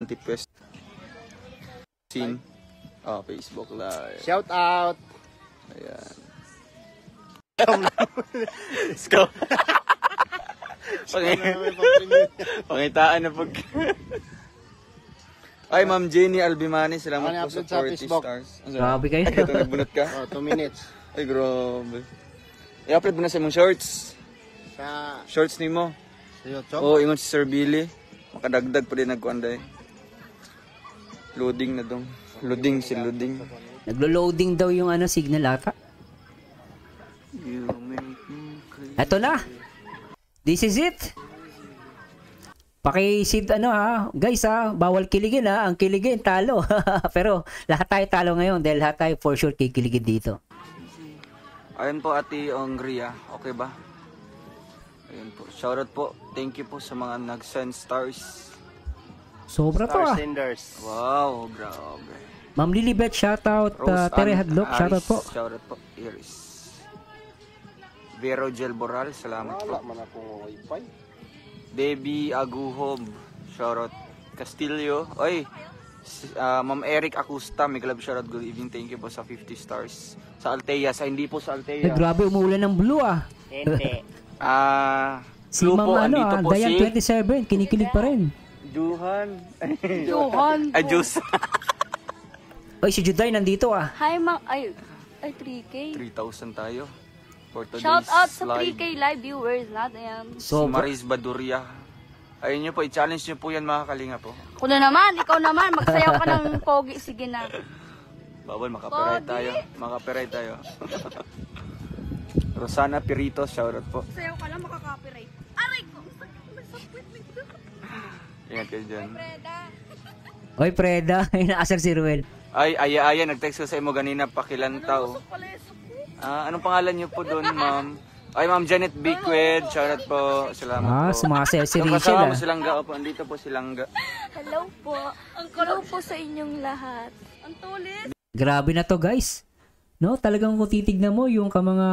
Multipest. Scene. Oh, Facebook Live. Shout out. Ayan. Let's go. Pangitaan na pag... Ay, Ma'am Jenny Albimani, salamat po sa 40 stars. Grabe kayo. Ito, nagbunot ka? Oh, 2 minutes. Ay, grabe. I-upload mo na sa mong shorts. Sa Shorts ni mo. YouTube. Oo, ingon si Sir Billy. Makadagdag pa din nagkuanday. Loading na dong. Loading. Naglo-loading daw yung ano, signal ata. You make me crazy. Eto na. This is it. Paki-seed ano ha. Guys ha, bawal kiligin ha. Ang kiligin, talo. Pero lahat tayo talo ngayon dahil lahat tayo for sure kikiligin dito. Ayun po, Ate Ongria. Okay ba? Ayun po. Shoutout po. Thank you po sa mga nag-send stars. Sobra to Star ah. Senders. Wow, grabe. Ma'am Lilibet, shoutout. Tere Hadlok, shoutout po. Shoutout po. Iris. Vero Gel Boral, salamat po. Wala man akong wifi. Debbie Aguhob, shoutout. Castillo. Oy, Ma'am Eric Acosta, may club shoutout. Good evening, thank you po sa 50 stars. Sa Altea, hindi po sa Eh, Altea. grabe, umuulan ng blue ah. Hindi. Si Ma'am ano ah, Dayan 27, kinikilig pa rin. Juhan. Johan. Juice. Oy, si Juday nandito ah. Hi, Mang. Ay, 3K. 3,000 tayo. For today's Shout out sa live. 3K live viewers natin. Si So, Maris Baduria. Ayun nyo po, i-challenge nyo po yan mga kalinga po. Ako na naman, ikaw naman. Magsayaw ka ng pogi. Sige na. Bawal, makaperay tayo. Makaperay tayo. Rosana Pirito, shoutout po. Sayaw ka lang, makaka-copyright. Aray ko! Ingat kayo dyan. Oy, Preda, inaasar si Ruel. Ay, aya-aya, nag-text ko sa imo ganina, pakilantaw. Anong pangalan nyo po doon, ma'am? Ay, Ma'am Janet Biquid, shoutout po. Salamat po. Sumasaya si Yung Rachel kasama ah. mo silang ga, opo, andito po silang ga. Hello po. Hello po sa inyong lahat. Ang tulis. Grabe na to guys. No, talagang kung titignan mo yung mga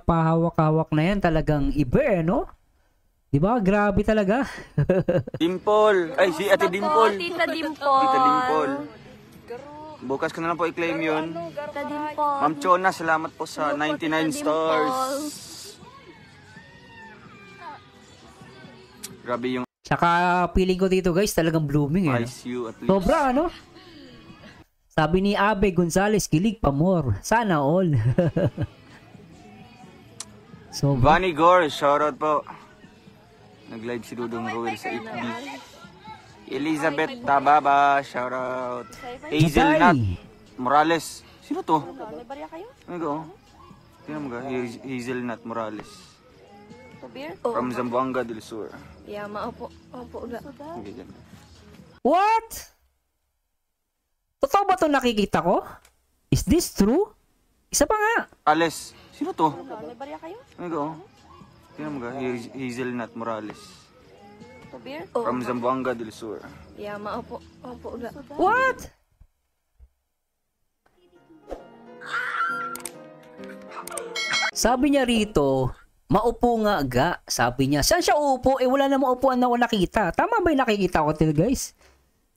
pahawak-hawak na yan, talagang iba eh, no? Diba? Grabe talaga. Dimple. Ay, si Ate Dimple. Tita Dimple. Tita Dimple. Bukas ko na lang po i-claim yun. Tita Dimple. Ma'am Chona, salamat po sa 99 stars. Grabe yung Tsaka feeling ko dito guys, talagang blooming eh. No? ICU at least. Sobra ano? Sabi ni Abe Gonzales, kilig pa more. Sana all. So, Vanny Gore, shoutout po. Nag-live si Dudong Ruel sa FB. Elizabeth Tababa, shoutout. Hazelnut Morales. Sino to? May barya kayo? Ano ko? Tingnan mo ga, Hazelnut Morales. Beer? From Zamboanga del Sur. Yeah, maupo. Opo, uga. Okay, dyan. what? Totoo ba ito nakikita ko? Is this true? Isa pa nga. Ales, sino to? May barya kayo? Ano ko? Tingnan mo ga, Hazelnut Morales. Beer? From Zamboanga del Sur. Yeah, maupo. Opo, uga. What? Sabi niya rito, maupo nga aga. Sabi niya, saan siya upo? Eh wala na maupuan na ako nakita. Tama ba yung nakikita ko til guys?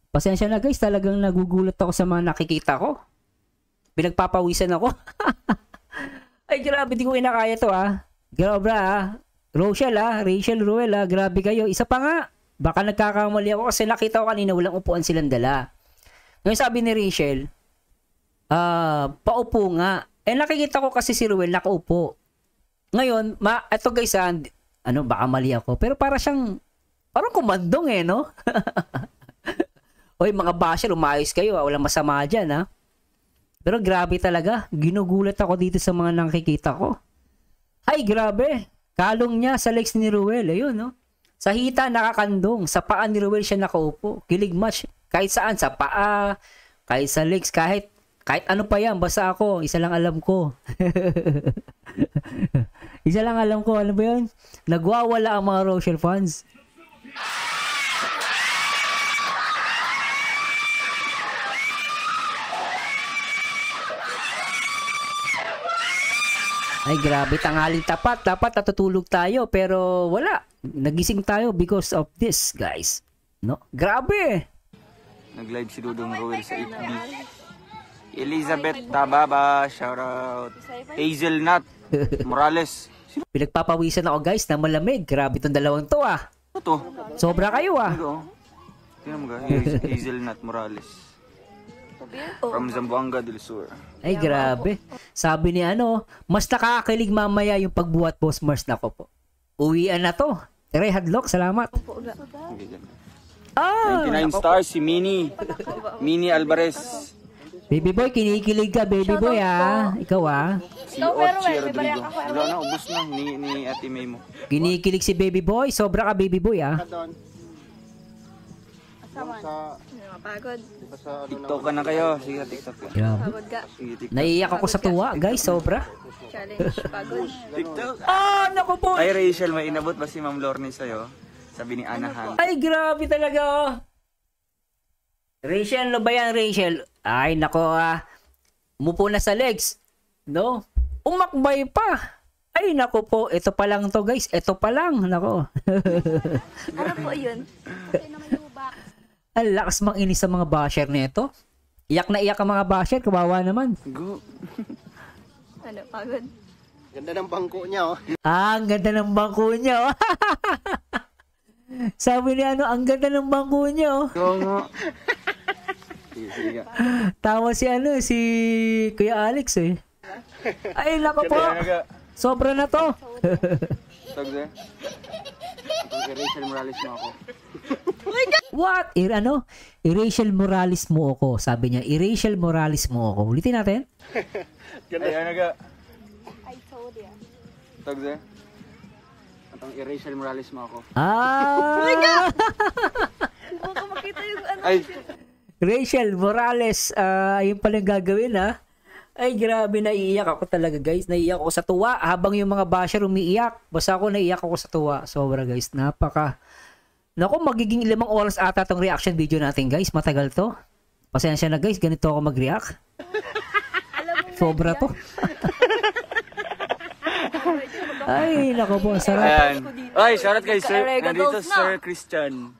Pasensya na guys, talagang nagugulat ako sa mga nakikita ko. Pinagpapawisan ako. Ay grabe, di ko inakaya to ah. Grabe ah. Rachel Ruel ah, grabe kayo. Isa pa nga, baka nagkakamali ako kasi nakita ko kanina walang upuan silang dala. Ngayon sabi ni Rachel, paupo nga. Eh nakikita ko kasi si Ruel nakaupo. Ngayon, eto guys baka mali ako. Pero parang kumandong eh, no? Oy, mga basher, umayos kayo ha. Walang masama dyan ha. Pero grabe talaga. Ginugulat ako dito sa mga nakikita ko. Ay, grabe. Kalong niya sa legs ni Ruel. Ayun, no? Sa hita, nakakandong. Sa paa ni Ruel siya nakaupo. Kilig match. Kahit saan. Sa paa, kahit sa legs, kahit ano pa yan. Basta ako. Isa lang alam ko. Isa lang alam ko. Ano ba yun? Nagwawala ang mga Rochelle fans. Ay grabe, tanghaling tapat. Dapat natutulog tayo pero wala. Nagising tayo because of this, guys. No? Grabe. Nag-live si Dudong Roel sa 8B. Elizabeth Tababa, shoutout. Hazelnut Morales. Pinagpapawisan ako guys na malamig. Grabe tong dalawang to ah. Ano to? Sobra kayo ah. Ano? Tingnan mo ga, Hazelnut Morales. From Zamboanga del Sur. Ay grabe. Sabi ni ano, mas nakakakilig mamaya yung pagbuhat Boss Mars. Nako po. Uwian na to. Tere Hadlock, salamat. Okay, dyan. Ah! 99 stars si Mini Alvarez. Baby boy, kinikilig ka baby boy ah. Ikaw ah. Si Ochi Rodrigo. Wala na, ubos na ni Ate May mo. Kinikilig si baby boy. Sobra ka baby boy ah. Doon. Sa, Pagod. di ba sa ano TikTok ka na kayo. Sige, TikTok ka. Grabe. Pagod ka. Sige, TikTok. Naiiyak ako sa tuwa guys. Sobra. Challenge. Pagod. TikTok. Ah, naku po. Ay, Rachel, may inabot ba si Ma'am Lorne sa'yo? Sabi ni Anahan. Ay, grabe talaga oh. Rachel, ano ba yan, Rachel? Ay, nako ah. Umupo na sa legs. No? Umakbay pa. Ay, nako po. Ito pa lang to, guys. Ito pa lang. Nako. Ano po yun? Ang lakas mang inis sa mga basher nito. Iyak na iyak ang mga basher. Kawawa naman. Go. Ano? Pagod. ganda ng bangko niya, oh. Ah, ang ganda ng bangko niya. Oh. Sabi ni ano, ang ganda ng bangko niya. Oh. Go nga. Sige, sige nga. Tawa si ano, si Kuya Alex eh. Ay, nako po. Sobra na to. Tag sir. Ang Rachel Morales mo ako. What? Ano? Rachel Morales mo ako. Sabi niya, Rachel Morales mo ako. Ulitin natin. Ay, ano ga? I told ya. Tag sir. At ang Rachel Morales mo ako. Ah! Baka makita yung ano. Ay, Rachel Morales. Yun pala yung gagawin ha. Ay, grabe, naiiyak ako talaga guys. Naiiyak ako sa tuwa habang yung mga basher umiiyak. Basta ako naiiyak ako sa tuwa. Sobra guys, napaka... Naku, magiging 5 oras ata tong reaction video natin guys. Matagal to. Pasensya na guys, ganito ako mag-react. Sobra to. Ay, naku po, sarap. ayan. Ay, shoutout kay Sir. Ka-Erega Nandito dolls na. Sir Christian.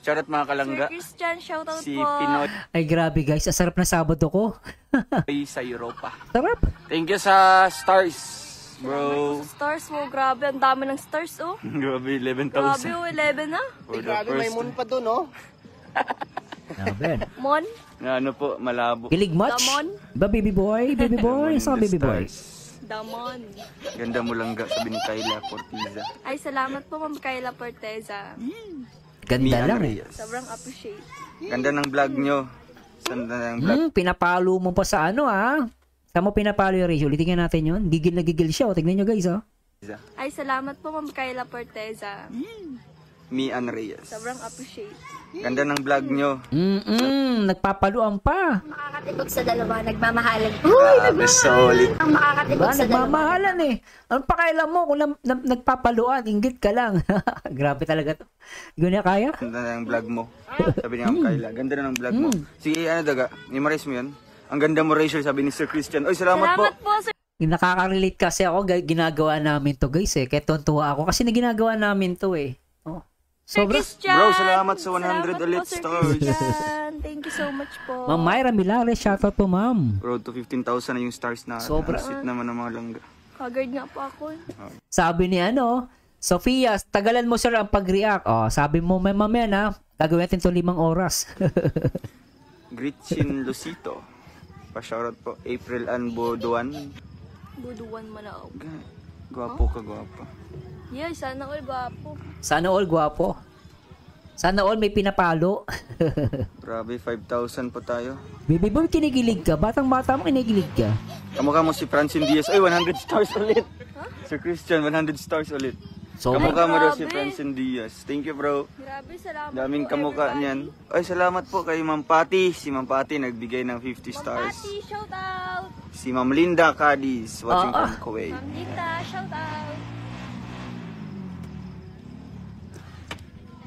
Shoutout mga kalangga. Sir Christian, shoutout Si po. Pinoy Ay, grabe guys. Ang sarap na Sabado ko. sa Europa. Sarap. Thank you sa stars, bro. Stars mo, grabe. Ang dami ng stars, oh. Grabe, Grabe, 11,000. oh. 11 na. For the Grabe, may first. moon pa doon, oh. Grabe. Mon. Na ano po, malabo. Kilig much? Damon. Ba, baby boy? Baby boy? Saan ka, baby boy? Damon. Ganda mo lang ga, sabi ni Kyla Fortiza. Ay, salamat po, Ma'am Kayla Porteza. Ganda lang eh. Sobrang appreciate. Ganda ng vlog nyo. Ganda ng vlog. Pinapalo mo pa sa ano ah. Saan mo pinapalo yung Rachel? Tingnan natin yun. Gigil na gigil siya. O, tignan nyo guys oh. Ay, salamat po, Ma'am Kayla Porteza. Mian Reyes. Sobrang appreciate. Ganda ng vlog nyo. Nagpapaluan pa. Makakatibok sa dalawa, nagmamahalan. Grabe, solid. Ang makakatibok Ba, sa dalawa. nagmamahalan eh. Anong pakailan mo kung nagpapaluan? Inggit ka lang. Grabe talaga to. Hindi ko niya kaya. Ganda ng vlog mo. Sabi ni Ma'am Kyla. Ganda na ng vlog mo. Sige, ano daga? Memorize mo yun? Ang ganda mo, Rachel, sabi ni Sir Christian. Oy, salamat po. Salamat po, Sir. Nakaka-relate kasi ako. Ginagawa namin to guys eh. Kaya tuntua ako. Kasi ginagawa namin to eh. Oh. Sobra. Christian. Bro, salamat sa 100 Salamat ulit po, Sir stars. Christian. Thank you so much po. Ma'am Myra Milares, shoutout po ma'am. Road to 15,000 na yung stars na. Sobra. Sit naman ng mga langga. Kagard nga po ako. Sabi ni ano, Sofia, tagalan mo sir ang pag-react. Oh, sabi mo mamaya na, gagawin natin to 5 oras. Gretchen Lucito. Pa-shoutout po. April Ann Boduan. Buduan man ako. Gwapo ka, gwapo. Yeah, sana all gwapo. Sana all gwapo. Sana all may pinapalo. Grabe, 5,000 po tayo. Baby boy, kinikilig ka. Batang bata mo, kinikilig ka. Kamukha mo si Francine Diaz. Ay, 100 stars ulit. Sir Christian, 100 stars ulit. So, Kamukha mo daw si grabe. Francine Diaz. Thank you, bro. Grabe, salamat Daming po, kamukha everybody. niyan. Ay, salamat po kay Ma'am Patty. Si Ma'am Patty nagbigay ng 50 stars. Pati, shout out. Si Ma'am Linda Cadiz, watching from Kuwait. Ma'am Linda, shout out.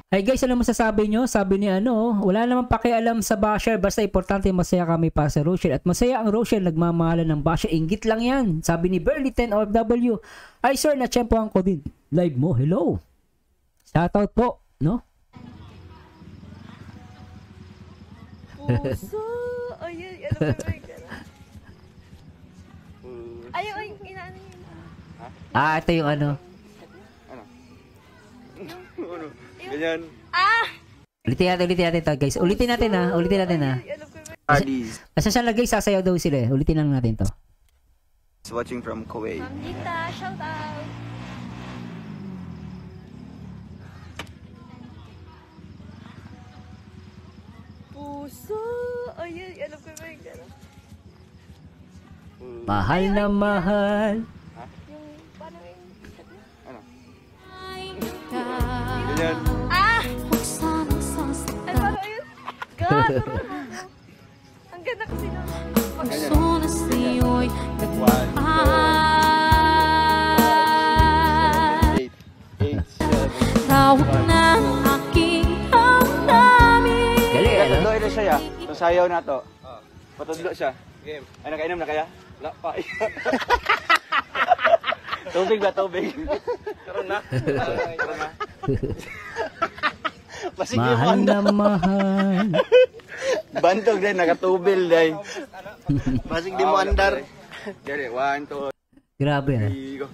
Hey guys, ano masasabi nyo? Sabi ni ano, wala namang pakialam sa basher, basta importante masaya kami pa sa Rochelle. At masaya ang Rochelle, nagmamahalan ng basher. Inggit lang yan. Sabi ni Burley 10 OFW. Ay sir, na-tsempohan ko din. Live mo, hello. Shoutout po, no? Puso. Ayun, ano ba ba yung gano'n? Ayaw, ay, inaano yun. Ah, ito yung ano. Ano? Ganyan. Ah! Ulitin natin ito, guys. Ulitin natin ha. Alam ko ba? Parties. Basta siya lagay, sasayaw daw sila eh. Ulitin lang natin to. Is watching from Kuwait. Ma'am Dita, shout out. Puso. Ayun, alam ko ba yung gano'n? Mahal na mahal. Yung, paano yung... Ano? Ganyan. Ah! Ay, paano yun? God, ang ganda kasi nun. One, eight, eight, seven. Galing ano? Patudlo ito siya. Sasayaw na to. Patudlo siya. Game. Ay, nakainom na kaya? Wala pa. Tubig ba? Tubig? Karoon na. Karoon na. Mahal na mahal. Bantog din, nakatubil din. Basig di mo andar. Gari, 1, 2, Grabe ah. 3, go.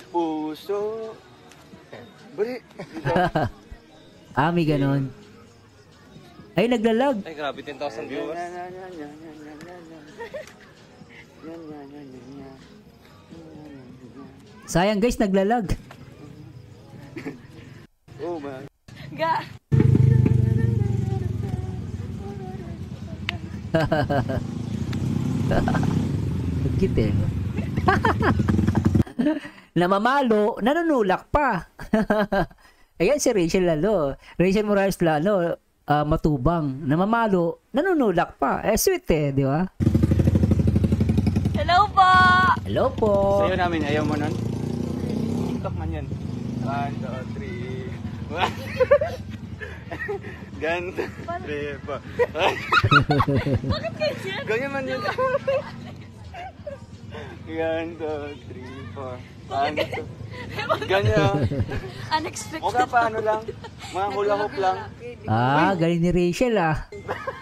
Puso. Bari. Ah, may ganon. Ay, naglalag. Ay, grabe, 10,000 viewers. Sayang guys, naglalag. Oh man. Ga. Nagkit eh. Namamalo, nanunulak pa. Ayan si Rachel lalo. Rachel Morales lalo, matubang. Namamalo, nanunulak pa. Eh, sweet eh, di ba? Hello po! Hello po. Sa'yo namin, ayaw mo nun? TikTok man yan. 1, 2, 3. Ganto. 3, 4. Bakit kayo dyan? Ganyan man yun. Ganto. 3, 4. Ganyan. Unexpected. O ka pa, ano lang. Mga hula hoop lang. Ah, galing ni Rachel ah.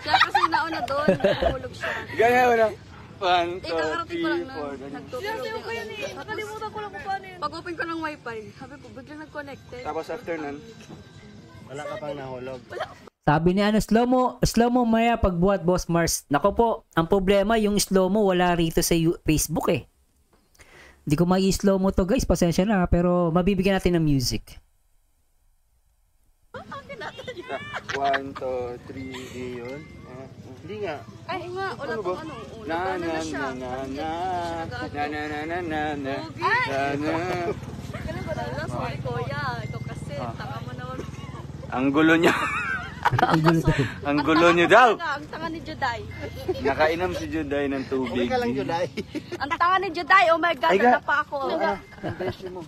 Siya kasi nauna doon, nahulog siya. Ganyan mo lang. 1, 2, Kakarating ko lang 3, nun. 4. Nagtutulog ko yun eh. Nakalimutan ko lang kung paano yun. Pag-open ko ng wifi, sabi ko, biglang nag-connected. Tapos after nun, Wala ka pang nahulog. Sabi ni ano, slow mo maya pagbuhat, Boss Mars. Nako po, ang problema, yung slow mo wala rito sa Facebook eh. Hindi ko mai-slow mo to guys, pasensya na, pero mabibigyan natin ng music. 1, 2, 3, yun. Hindi nga. Ay, nga, wala Ano ba? pang ano. Na na na na na Ganun ba talaga? Sorry, kuya. Ito kasi, tanga mo naman. Ang gulo niya. Ang gulo daw. Ang gulo niyo daw. Ang tanga ni Juday. Nakainom si Juday ng Huwag tubig. ka lang, Juday. Ang tanga ni Juday. Oh my God, Ay, ga. pa ako. Ang beshi mo.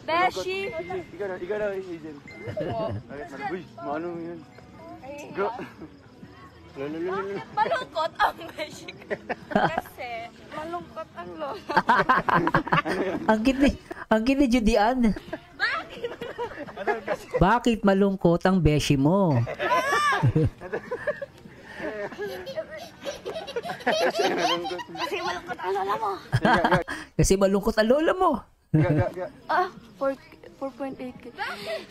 Beshi. Ikaw na, Hazel. Uy, maano mo yun? Go. Malungkot ang beshi. Kasi, malungkot ang lola. Ang cute ni Judian. Bakit malungkot ang beshi mo? Kasi malungkot ang lola mo. Kasi malungkot ang lola mo. Ah, 4.8k.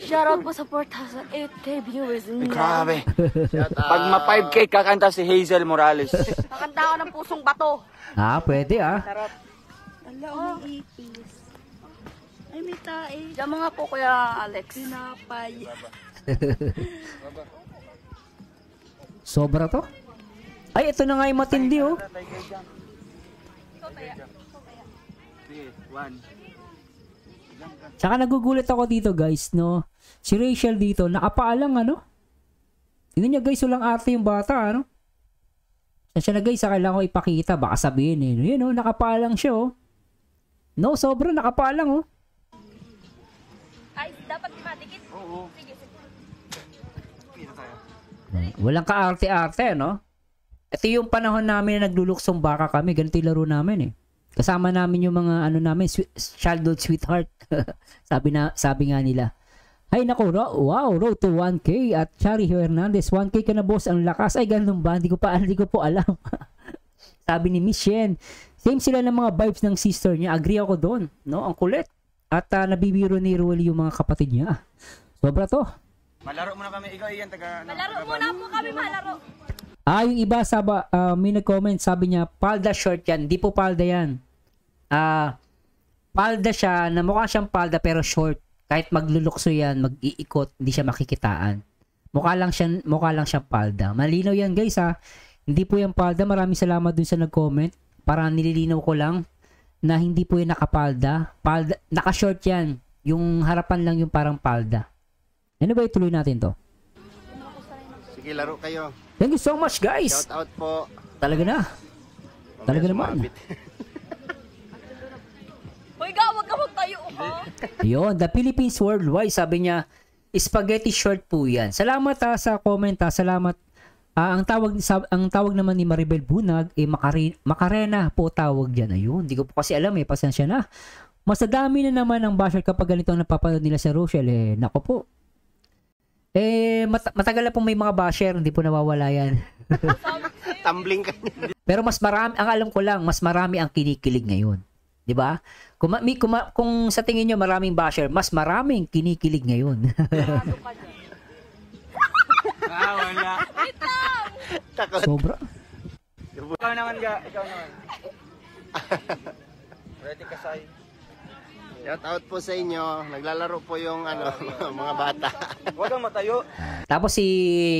Shoutout po sa 4,008k viewers. Grabe. Pag ma-5K kakanta si Hazel Morales. Nakanta ako ng pusong bato. Ah, pwede ah. Hello, may ipis. Ay, may tae. Diyan mga po, Kuya Alex. Pinapay. Sobra to? Ay, ito na nga yung matindi oh. Sige, 1. Tsaka nagugulat ako dito guys, no? Si Rachel dito, nakapaalang ano? Tingnan nyo guys, walang arte yung bata, ano? Siya na guys, kailangan ko ipakita, baka sabihin eh. Yun oh, nakapaalang siya oh. No, sobra, nakapaalang oh. Ay, dapat madikit. Oo. Sige, sige. Walang kaarte-arte, no? Ito yung panahon namin na nagluluksong baka kami, ganito yung laro namin eh. Kasama namin yung mga ano namin, childhood sweetheart. sabi nga nila. Ay nako, wow, road to 1K at Chari Hernandez, 1K ka na boss, ang lakas. Ay ganun ba? Hindi ko po alam. Sabi ni Miss Shen, same sila ng mga vibes ng sister niya. Agree ako doon, no? Ang kulit. At nabibiro ni Ruel yung mga kapatid niya. Sobra to. Malaro muna kami. Ikaw iyan, taga... Malaro muna po kami, malaro. Yung iba, may nag-comment, sabi niya, palda short yan. Hindi po palda yan. Palda siya, na mukha siyang palda pero short. Kahit maglulukso yan, mag-iikot, hindi siya makikitaan. Mukha lang siyang palda. Malinaw yan guys ha. Hindi po yung palda. Maraming salamat dun sa nag-comment. Para nililinaw ko lang na hindi po yung nakapalda. Palda, naka-short yan. Yung harapan lang yung parang palda. Ano ba ituloy natin to? Sige, laro kayo. Thank you so much guys. Shout out po. Talaga na. Mamaya Talaga naman. sumabit. Hoy, gawag ka magtayo, ha? Ayun, The Philippines Worldwide, sabi niya, spaghetti short po yan. Salamat sa comment salamat. Ang tawag naman ni Maribel Bunag, Macarena po tawag diyan. Ayun, hindi ko po kasi alam pasensya na. Mas dami na naman ang basher kapag ganito ang napapanood nila sa Rochelle. Nako po. Matagal na po may mga basher, hindi po nawawala yan. Tumbling ka niya. Pero mas marami, ang alam ko lang, mas marami ang kinikilig ngayon. 'Di ba? Kung sa tingin niyo maraming basher, mas maraming kinikilig ngayon. Wala. Takot. Sobra. Ikaw naman. Ready ka, Sai? Shout out po sa inyo. Naglalaro po yung mga bata. Huwag kang matayo. Tapos si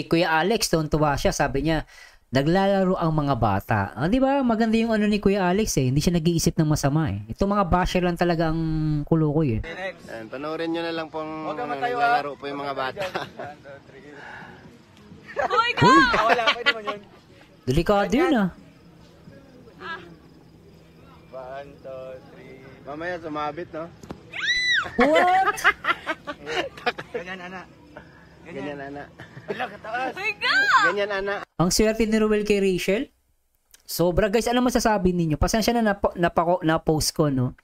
Kuya Alex, tuwa siya, sabi niya, naglalaro ang mga bata. Di ba? Maganda yung ni Kuya Alex Hindi siya nag-iisip ng masama Ito mga basher lang talaga ang kulukoy Next. And panoorin nyo na lang pong Huwag kang matayo, naglalaro po yung mga bata. 1, 2, 3. Hoy, Uy, Wala, pwede mo yun. delikado yun 1, 2, 3. Mamaya sumabit, no? What? Ganyan, anak. Ganyan, anak. Wala, kataas. hoy, ga! Ganyan, anak. Ang swerte ni Ruel kay Rachel. Sobra guys, ano masasabi ninyo? Pasensya na na-post ko, no?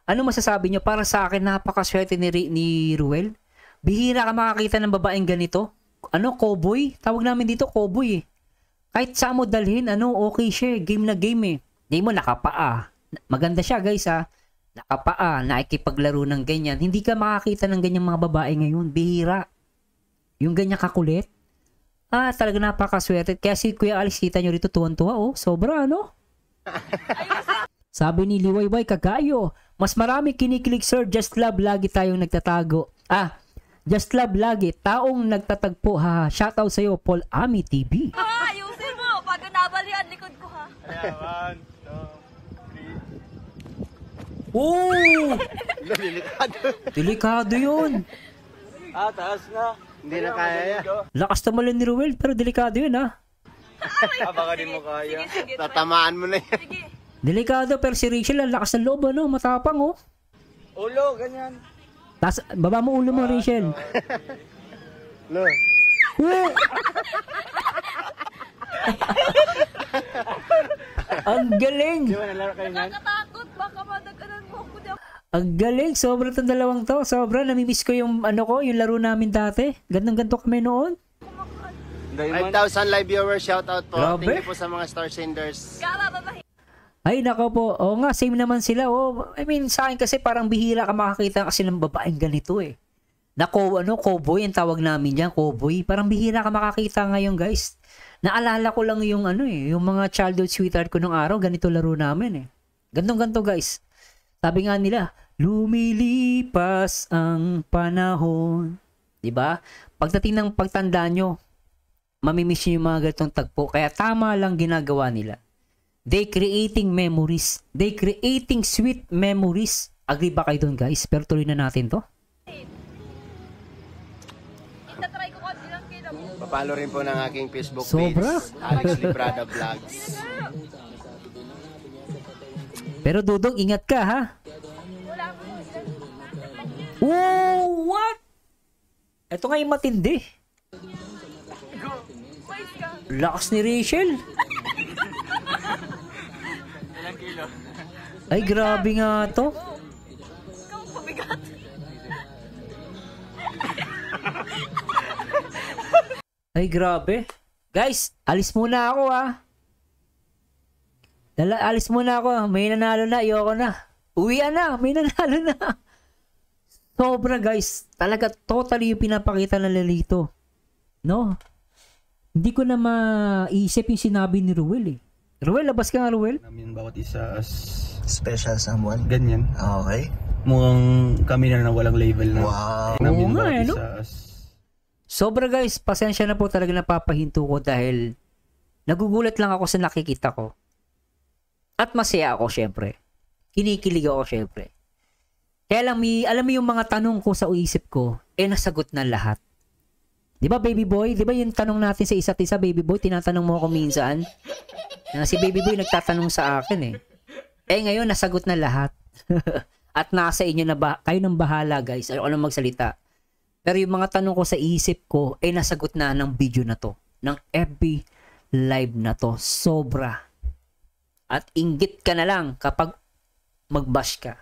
Ano masasabi nyo? Para sa akin, napakaswerte ni Ruel. Bihira ka makakita ng babaeng ganito. Cowboy? Tawag namin dito, cowboy Kahit saan mo dalhin, okay siya. Game na game Hindi mo nakapaa. Maganda siya guys Nakapaa, nakikipaglaro ng ganyan. Hindi ka makakita ng ganyang mga babae ngayon. Bihira. Yung ganyan kakulit. Talaga napakaswerte. Kaya si Kuya Alex, kita nyo rito, tuwan-tuwa sobra Sabi ni Liwayway Kagayo, mas marami kinikilig sir, just love lagi tayong nagtatago. Just love lagi, taong nagtatagpo ha. Shoutout sa'yo, Paul Ami TV. Ayusin mo, pag nabalian likod ko, ha? Ayan, 1, 2, 3. Oh! Delikado. Delikado yun. Taas na. Hindi na kaya yan. Lakas naman ni Ruel, pero delikado yun Baka di mo kaya. Sige, Tatamaan mo na yan. sige. Delikado, pero si Rachel, ang lakas ng loob, matapang Ulo, ganyan. Tas, baba mo ulo mo, Rachel. No. Oh! Ang galing. Di ba nalaro kayo yan? Nakatakot, baka madaganan mo ako na. Ang galing. Sobra itong dalawang to. Sobra. Namimiss ko yung yung laro namin dati. Ganto kami noon. Diamond. 5,000 live viewers, shout out po. Grabe. Thank you po sa mga star senders. Kabababahin. Ay, nako po. Oo nga, same naman sila. I mean, sa akin kasi parang bihira ka makakita kasi ng babaeng ganito cowboy ang tawag namin dyan, cowboy. Parang bihira ka makakita ngayon, guys. Naalala ko lang yung yung mga childhood sweetheart ko nung araw, ganito laro namin Gantong-ganto, guys. Sabi nga nila, lumilipas ang panahon. 'Di ba? Pagdating ng pagtanda nyo, mamimiss nyo yung mga ganitong tagpo. Kaya tama lang ginagawa nila. They creating memories. They creating sweet memories. Agree ba kayo doon, guys? Pero tuloy na natin to. Itatry ko kasi lang kita mo. Papalo rin po ng aking Facebook Sobra. page, Alex Librada Vlogs. Pero Dudong, ingat ka ha. Oh, what? Ito nga yung matindi. Lakas ni Rachel. Ilang kilo? Ay, grabe nga to. Ikaw pabigat. Ay, grabe. Guys, alis muna ako alis muna ako. May nanalo na, ayoko na. Uwian na, may nanalo na. Sobra guys. Talaga totally yung pinapakita ng Lelito. No? Hindi ko na maisip yung sinabi ni Ruel eh. Ruel, labas ka nga Ruel. Namin bawat isa as Special someone. ganyan. Okay. Mukhang kami na walang label na. Wow. Namin Oo nga, bawat no? isa as Sobra guys, pasensya na po talaga napapahinto ko dahil nagugulat lang ako sa nakikita ko. At masaya ako syempre. Kinikilig ako syempre. Kaya lang alam mo yung mga tanong ko sa isip ko, nasagot na lahat. Di ba baby boy? Di ba yung tanong natin sa isa't isa, baby boy? Tinatanong mo ako minsan. Si baby boy nagtatanong sa akin eh. Ngayon nasagot na lahat. At nasa inyo na kayo nang bahala guys. Ayoko nang magsalita. Pero yung mga tanong ko sa isip ko, nasagot na ng video na to. Ng FB live na to. Sobra. At inggit ka na lang kapag mag-bash ka.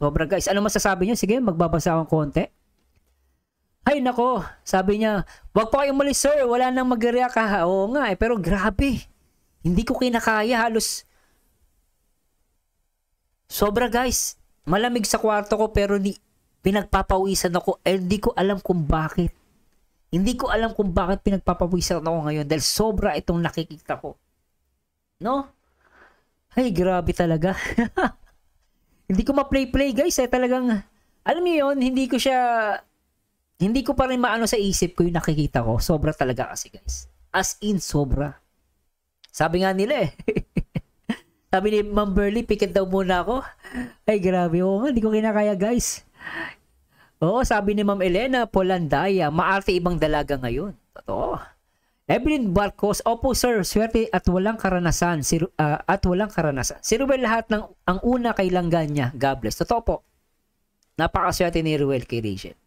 Sobra guys. Ano masasabi nyo? Sige, magbabasa akong konti. Ay nako, sabi niya, wag pa kayong umalis sir, wala nang mag-react ha. Oo nga pero grabe. Hindi ko kinakaya halos. Sobra guys. Malamig sa kwarto ko pero pinagpapawisan ako. Hindi ko alam kung bakit. Hindi ko alam kung bakit pinagpapawisan ako ngayon dahil sobra itong nakikita ko. No? Ay, grabe talaga. Hindi ko ma-play guys. Talagang, alam niyo yun, hindi ko pa rin maano sa isip ko yung nakikita ko. Sobra talaga kasi guys. As in, sobra. Sabi nga nila eh. Sabi ni Ma'am Burley, pikit daw muna ako. Ay, grabe. Oo nga, hindi ko kinakaya guys. Oo, sabi ni Ma'am Elena Polandaya, maarte ibang dalaga ngayon. Totoo. Evelyn Barcos, opo sir, swerte at walang karanasan. Si Ruel lahat ang una kay langgan niya. God bless. Totoo po. Napakaswerte ni Ruel kay Rachel.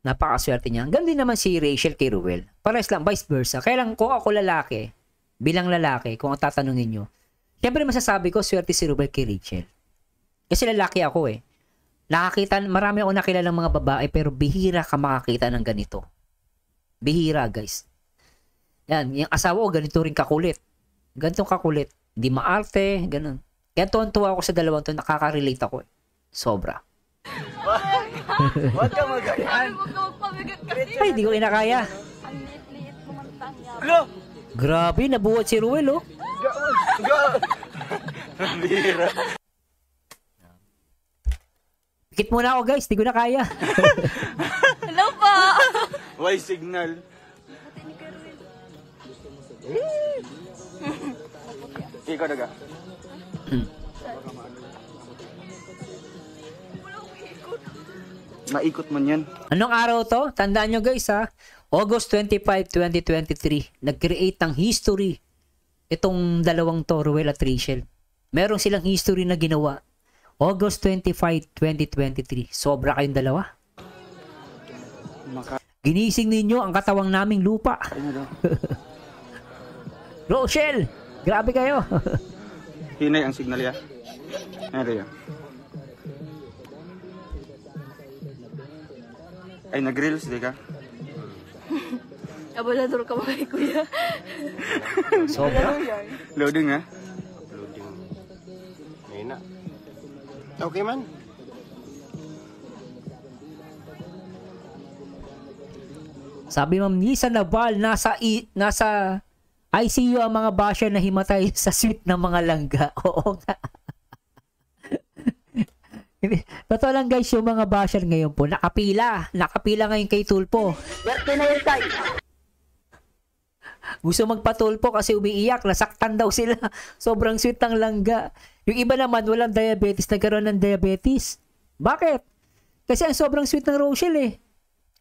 Napakaswerte niya. Ganun din naman si Rachel kay Ruel. Pares lang, vice versa. Kaya lang kung ako lalaki, bilang lalaki, kung ang tatanungin nyo, siyempre masasabi ko, swerte si Ruel kay Rachel. Kasi lalaki ako eh. Marami ako nakilalang mga babae, pero bihira ka makakita ng ganito. Bihira guys. Yan, yung asawa ko, ganito rin kakulit. Ganitong kakulit. Di maarte, ganun. Kaya tuwan-tuwa ako sa dalawang to, nakaka-relate ako eh. Sobra. Huwag ka magayan. Ay, di ko inakaya. Ang liit-liit mo man tangya. Hello? Grabe, nabuhat si Ruel oh. Bira. Pikit muna ako guys, di ko na kaya. Hello po! Why signal? Ikaw daga. Maikot man yan. Anong araw to? Tandaan nyo guys ha. August 25, 2023. Nag-create ng history. Itong dalawang to, Ruel at Rachel. Meron silang history na ginawa. August 25, 2023. Sobra kayong dalawa. Ginising ninyo ang katawang naming lupa. Rochelle! Grabe kayo. Hinay ang signal ya. Ano yan? Ay, nag-reels, di ka? Abalador ka ba kay kuya? Sobra. Loading ha? Uploading. Ngayon na. Okay man. Sabi Ma'am Lisa Naval, nasa ICU ang mga basher na himatay sa suite ng mga langga. Oo nga. Totoo lang guys, yung mga basher ngayon po, nakapila ngayon kay Tulpo. Gusto magpatulpo kasi umiiyak, nasaktan daw sila. Sobrang sweet ng langga. Yung iba naman, walang diabetes, nagkaroon ng diabetes. Bakit? Kasi ang sobrang sweet ng Rochelle eh.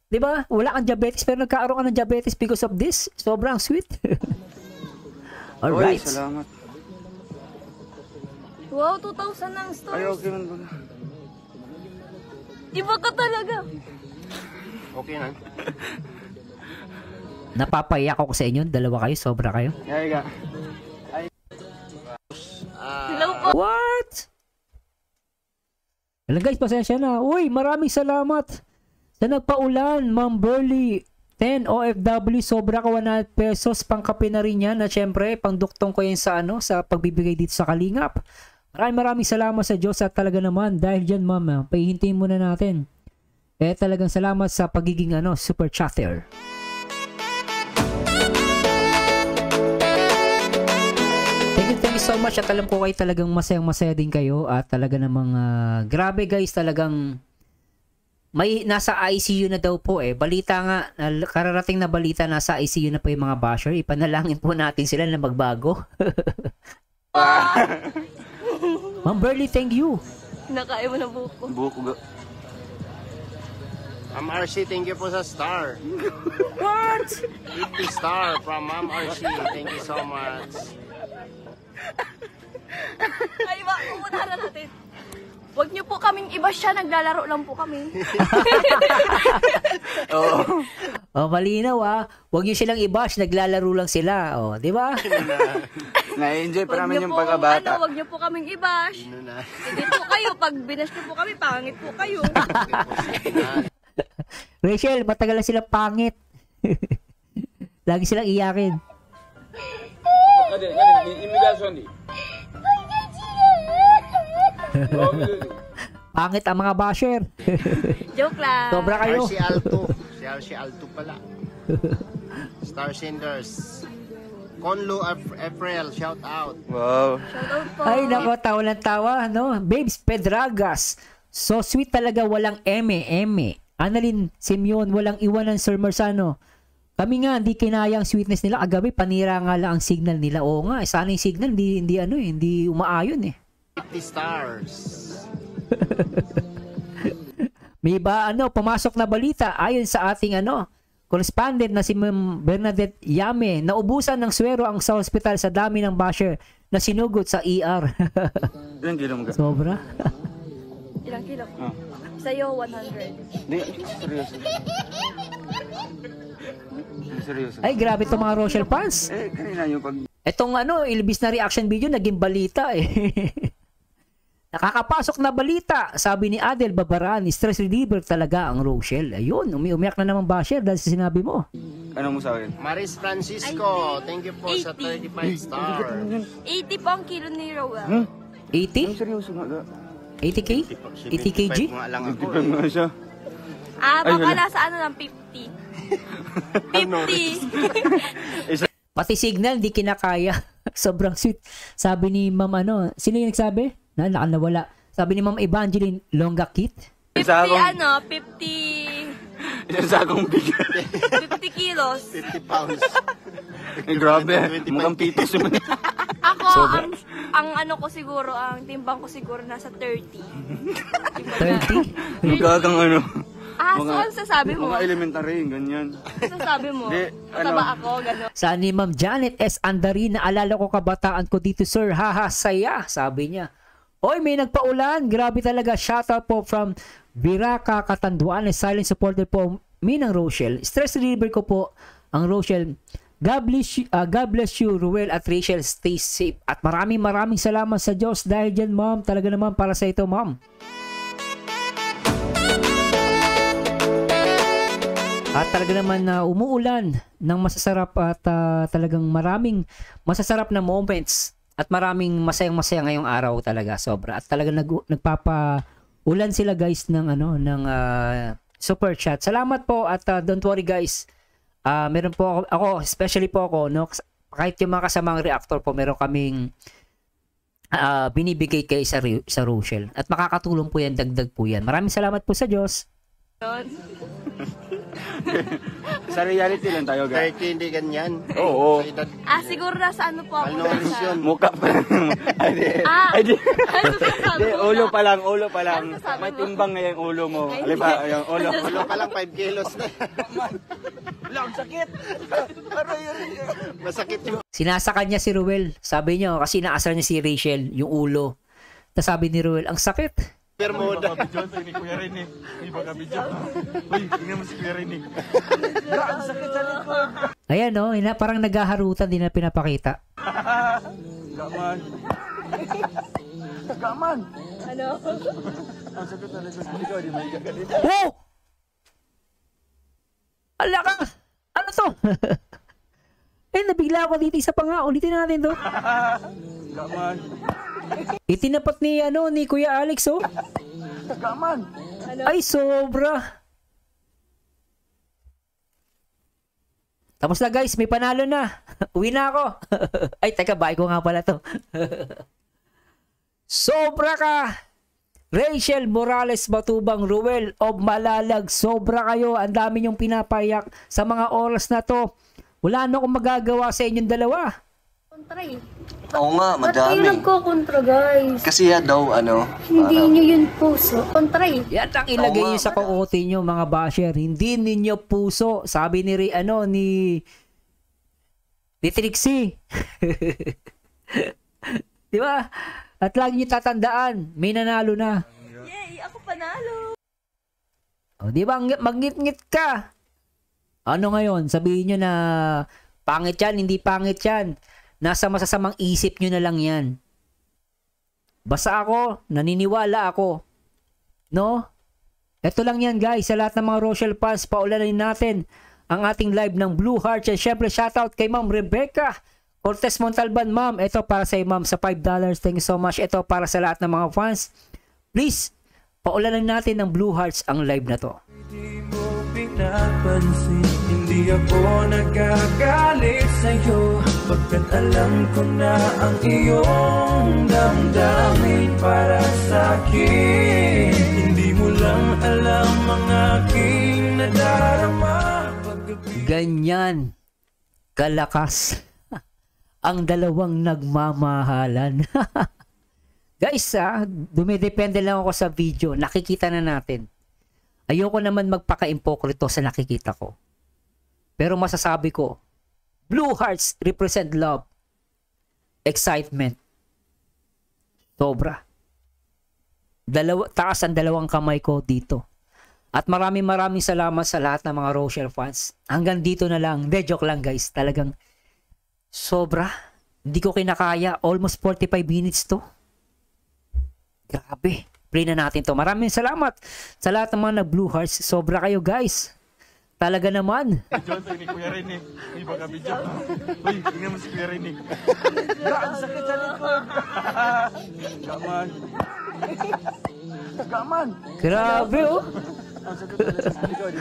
Diba? Wala kang diabetes pero nagkaroon ka ng diabetes because of this. Sobrang sweet. Alright. Oy, salamat. Wow, 2,000 ang Ay, stars. okay man ba? Iba ka talaga. Okay na. Napapaiyak ako sa inyo. Dalawa kayo. Sobra kayo. Ay, ka. Hello po. What? Alam guys, pasensya na. Uy, maraming salamat sa nagpaulan, Ma'am Burley. 10 OFW, sobra ka 100 pesos, pangkape na rin yan, na syempre, pangduktong ko yan sa sa pagbibigay dito sa Kalingap. Maraming salamat sa Diyos at talaga naman, dahil dyan ma'am, pahihintayin muna natin. Talagang salamat sa pagiging super chatter. Thank you so much at alam ko kayo talagang masayang-masaya din kayo at talaga namang grabe guys, talagang may nasa ICU na daw po balita nga, kararating na balita, nasa ICU na po yung mga basher. Ipanalangin po natin sila na magbago. Ma'am Burley, thank you. Nakain mo na buko. Buko. Ma'am RC, thank you po sa star. What? 50 star from Ma'am RC. Thank you so much. Ay, unahan na natin. Huwag niyo po kaming iba siya, naglalaro lang po kami. Oh, malinaw Huwag niyo silang i-bash, naglalaro lang sila. Oh, di ba? Na-enjoy pa Huwag namin niyo yung po, pagkabata. huwag niyo po kaming i-bash. Hindi po kayo, pag binash niyo po kami, pangit po kayo. Rachel, matagal na silang pangit. Lagi silang iyakin. Pangit ang mga basher. Joke lang. Sobra kayo. RC Alto. Si RC Alto pala. Star Senders. Conlo April, shout out. Wow. Shoutout po. Ay, nako, tawa ng tawa, Babes Pedragas. So sweet talaga, walang eme. Annalyn Simeon, walang iwanan, Sir Marsano. Kami nga, hindi kinaya ang sweetness nila. Kagabi, panira nga lang ang signal nila. Oo nga, sana yung signal, hindi umaayon 50 stars. May iba, pumasok na balita ayon sa ating correspondent na si Ma'am Bernadette Yame, naubusan ng swero ang sa hospital sa dami ng basher na sinugot sa ER. Ilang kilo mo ka? Sobra. Ilang kilo? Sa'yo, 100. Di, seryoso. Seryoso. Ay, grabe itong mga Rochelle fans. Kanina yung pag... Itong ilibis na reaction video, naging balita Nakakapasok na balita, sabi ni Adel Babaran, stress reliever talaga ang Rochelle. Ayun, umiyak na naman basher dahil sa sinabi mo. Ano mo sa akin? Maris Francisco, thank you po sa 35 star. 80 po ang kilo ni Rowell. 80? Seryoso nga ka? 80k? 80 kg? 55 nga lang ako. Tipang nga siya. Baka nasa lang, 50. 50. Pati signal, di kinakaya. Sobrang sweet. Sabi ni Ma'am sino yung nagsabi? Nawala. Sabi ni Ma'am Evangeline Longakit. 50 Isang sakong bigat. 50 kilos. 50 pounds. Grabe. Mukhang pitos yung... Ako, ang ko siguro, ang timbang ko siguro nasa 30. 30? Magagang So ano sasabi mo? Mga elementary, ganyan. Ano sasabi mo? Di, Mataba ako, gano'n. Sa ni Ma'am Janet S. Andari, naalala ko kabataan ko dito, sir. Haha, saya, sabi niya. Oy, may nagpaulan. Grabe talaga. Shoutout po from Viraca, Catanduan. Silent supporter po mi ng Rochelle. Stress reliever ko po ang Rochelle. God bless you, Ruel at Rachel. Stay safe. At maraming salamat sa Diyos dahil dyan, ma'am. Talaga naman para sa ito, ma'am. At talaga naman na umuulan ng masasarap at talagang maraming masasarap na moments at maraming masayang-masaya ngayong araw talaga, sobra. At talagang nagpapaulan sila guys ng super chat. Salamat po at don't worry guys. Meron po ako especially po ako kahit yung mga kasamang reactor po, meron kaming binibigay kay sa Rochelle. At makakatulong po yan, dagdag po yan. Maraming salamat po sa Diyos. Sa reality lang tayo, guys. 30 hindi ganyan. Oo. Sa edad, Siguro nasa ano po ako malnutrition. Mukha pa lang. Ay, di. Di, ulo pa lang. Ano sasabi May mo? timbang na yung ulo mo. Alin pa, yung ulo. Ulo pa lang 5 kilos na. Masakit yung Sinasakal niya si Ruel. Sabi niya, kasi inaasar niya si Rachel, yung ulo. Tapos sabi ni Ruel, ang sakit. Bermuda. Ayan no, parang naghaharutan, din na pinapakita. Gaman. Ano? Ang sakit talaga sa ikaw, di may kakalit. Oh! Ala ka! Ano to? Nabigla ako dito. Isa pa nga. Ulitin natin to. Gaman. Itinapat ni, ni Kuya Alex, oh. Gaman. Ay, sobra. Tapos na guys, may panalo na. Uwi na ako. Ay, teka, buy ko nga pala to. Sobra ka. Rachel Morales Batubang, Ruel of Malalag. Sobra kayo. Ang dami niyong pinapayak sa mga oras na to. Wala na akong magagawa sa inyong dalawa. Kontra eh. Oo nga, Ba't kayo nagko-kontra, guys? Kasi daw, Hindi nyo yun puso. Kontra eh. Yan ang ilagay niyo sa kukote niyo, mga basher. Hindi ninyo puso. Sabi ni ni Trixie. Di ba? At lagi niyo tatandaan, may nanalo na. Yay! Ako panalo! O, di ba? Magngit-ngit ka. Ano ngayon? Sabihin niyo na pangit yan, hindi pangit yan. Nasa masasamang isip nyo na lang yan. Basta ako, naniniwala ako. No? Ito lang yan guys, sa lahat ng mga Rochelle fans, paulanin natin ang ating live ng Blue Hearts. And syempre, shoutout kay Ma'am Rebecca Cortez Montalban. Ma'am, ito para sa Ma'am sa $5. Thank you so much. Ito para sa lahat ng mga fans. Please, paulanin natin ng Blue Hearts ang live na to. Hindi mo pinapansin, hindi ako nagagalit sa'yo, pagkat alam ko na ang iyong damdamin para sa'kin. Hindi mo lang alam ang aking nadarama. Ganyan kalakas ang dalawang nagmamahalan. Guys, dumidepende lang ako sa video. Nakikita na natin. Ayoko naman magpaka-impokrito sa nakikita ko. Pero masasabi ko, Blue Hearts represent love, excitement. Sobra. Taas ang dalawang kamay ko dito. At maraming salamat sa lahat ng mga Rochelle fans. Hanggang dito na lang. De, joke lang guys. Talagang sobra. Hindi ko kinakaya. Almost 45 minutes to. Grabe. Play na natin to. Maraming salamat sa lahat ng mga nag-Blue Hearts. Sobra kayo guys. Talaga naman. Johnson ni Kuya Rene. Uy, baka video. Uy, tingnan mo si Kuya Rene. Ang sakit sa likod. Gaman. Gaman. Grabe oh. Ang sakit sa likod.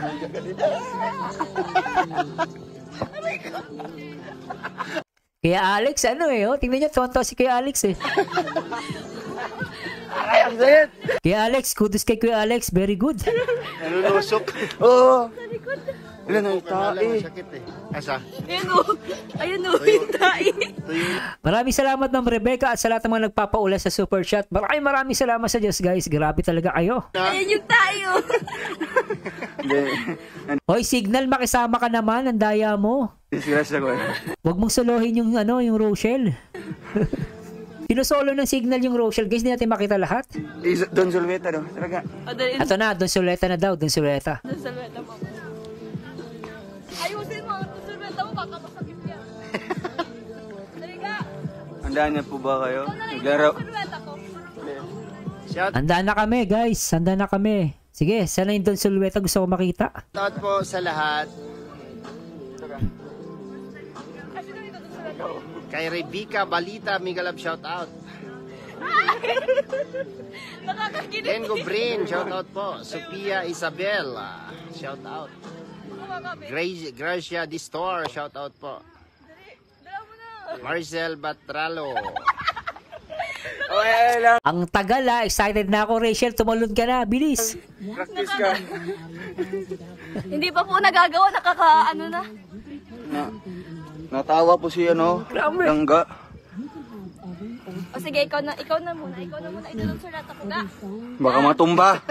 Kaya Alex, tingnan niyo, tuwan-tuwa si Kuya Alex eh. Ay, ang sakit. Kuya Alex, kudos kay Kuya Alex, very good. Nalulusok. Oo. Ilan na tae. Sakit eh. Asa? Ayun o, yung tae. Maraming salamat Ma'am Rebecca at sa lahat ng mga nagpapaula sa Super Chat. Maraming salamat sa Diyos guys, grabe talaga kayo. Ayun yung tae o. Hoy, Signal, makisama ka naman, ang daya mo. Disgress ako eh. Huwag mong solohin yung Rochelle. Pinusolo ng Signal yung Rochelle, guys, hindi natin makita lahat. Don Solveta no, talaga. Ito na, Don Soleta na daw, Don Soleta. Doon sa lweta mo. Ayusin mo, doon sa lweta mo, baka masakit yan. Talaga. Handaan niya po ba kayo? Ikaw na rin, Naglaro. doon sa lweta ko. Shout Handa na kami, guys. Handa na kami. Sige, sana yung Don Soleta gusto ko makita. out po sa lahat. Kay Rebecca Balita, Migalab shout out. Nakakakinig. Ken Gobrin, shout out po. Sophia Isabel, shout out. Gracia Distor, shout out po. Dala mo na. Marcel Batralo. Okay lang. Ang tagal excited na ako, Rachel. Tumalon ka na, bilis. Practice ka. Hindi pa po nagagawa, nakakaano na. Natawa po si Grabe. Langga. O sige, ikaw na muna. Ito doon sa lweta ko na. Baka matumba.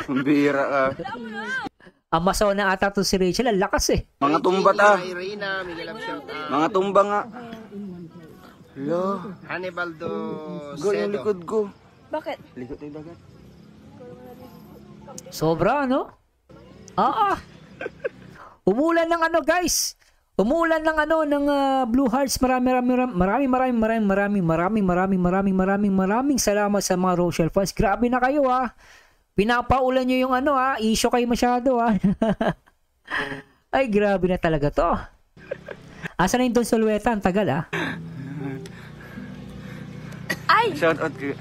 Ang bihira ka. Ang masaw na ata to si Rachel. Ang lakas eh. Mga tumba ta. Irina, Migalab shout out. Mga tumba nga. Hello. Hannibal do Go yung Sedo. likod ko. Bakit? Likod yung dagat. Sobra, no? Umulan ng guys. Umulan ng Blue Hearts. Maraming salamat sa mga Rochelle fans. Grabe na kayo Pinapaulan nyo yung issue kayo masyado Ay, grabe na talaga to. Asa na yung Don Solueta? Ang tagal ah. Ay! Shout out kay...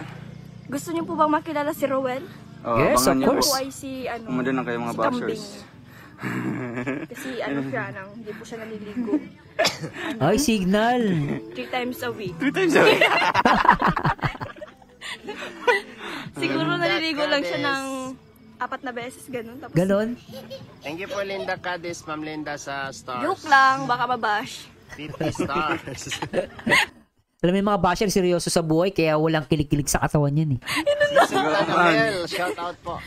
Gusto niyo po bang makilala si Rowel? Oh, Yes, abangan of niyo course. Po ay si ano, Kumanda na kayo mga si Kambing. bashers. Kasi ano siya, hindi po siya naliligo. Ay, signal. 3 times a week. 3 times a week. Siguro naliligo lang siya ng 4 na beses, ganun. Tapos, Ganon. Thank you po Linda Cadiz, Ma'am Linda sa stars. joke lang, baka mabash. 50 stars. Alam mo yung mga basher seryoso sa buhay kaya walang kilig-kilig sa katawan yan eh. Sinta Noel, shout out po.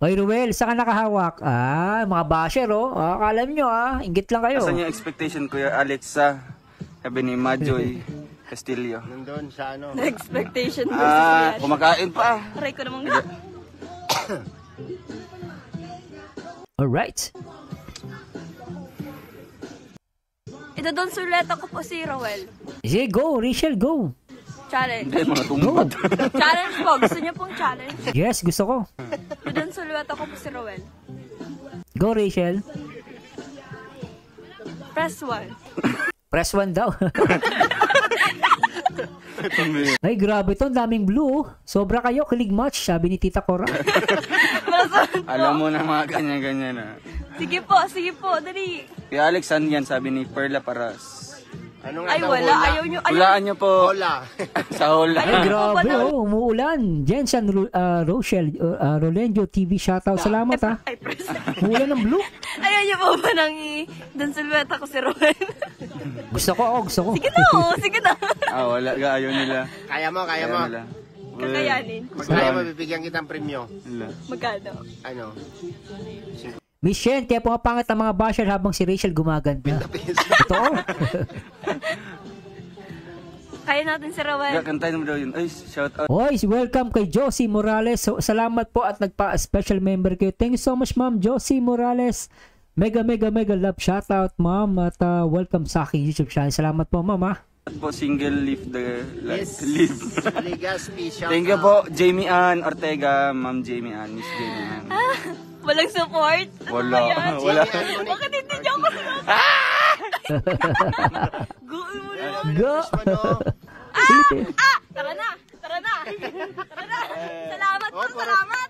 Oy, Ruel, saan ka nakahawak? Ah, mga basher oh. Ah, akala nyo ah, inggit lang kayo. Asan yung expectation, Kuya Alex, sa sabi ni Majoy Castillo? Nandun sa ano. Expectation versus reality. Kumakain pa. Aray ko naman nga. Alright. Ito doon suleta ko po si Rowel. Sige, go, Rachel, go. Challenge. Hindi, mga tumpad. Challenge po. Gusto niyo pong challenge? Yes, gusto ko. Ito doon suleta ko po si Rowel. Go, Rachel. Press 1. Press 1 daw. Ay, grabe to. Ang daming blue. Oh. Sobra kayo. Kilig match, sabi ni Tita Cora. Alam mo na mga ganyan-ganyan na. Sige po. Dali. Kuya Alex, saan yan? Sabi ni Perla Paras. Ano nga Ay, daw, wala. hula? Ayaw nyo. Hulaan niyo po Hola. sa hula. Ay, grabe. Ayaw. Oh, umuulan. Jensen, Rochelle, Rolenjo TV, shoutout. Salamat ha. Ay, press. Umuulan ng blue. Ayaw niyo po ba nang doon suleta ko si Rowel? Gusto ko. Sige na. Wala. Ayaw nila. Kaya mo. Ayaw nila. Kakayanin. Pag kaya mo, bibigyan kitang premyo. Wala. Magkano? Ano? Miss Shen, kaya pumapangat ang mga basher habang si Rachel gumaganda. Totoo. Kaya natin si Rowel. Kantayin mo daw yun. Ay, shout out. Oy, welcome kay Josie Morales. So, salamat po at nagpa-special member kayo. Thank you so much, Ma'am Josie Morales. Mega love shoutout, Ma'am. At welcome sa aking YouTube channel. Salamat po, Ma'am. Po single leave the Yes. leave. Legaspi, shout Thank you out. po, Jamie Ann Ortega, Ma'am Jamie Ann, Miss Jamie Ann. Walang support? Wala. Ano ba yan? Wala. Bakit hindi niyo ako sinunod? Guin mo naman. Go! Tara na. Salamat po, salamat.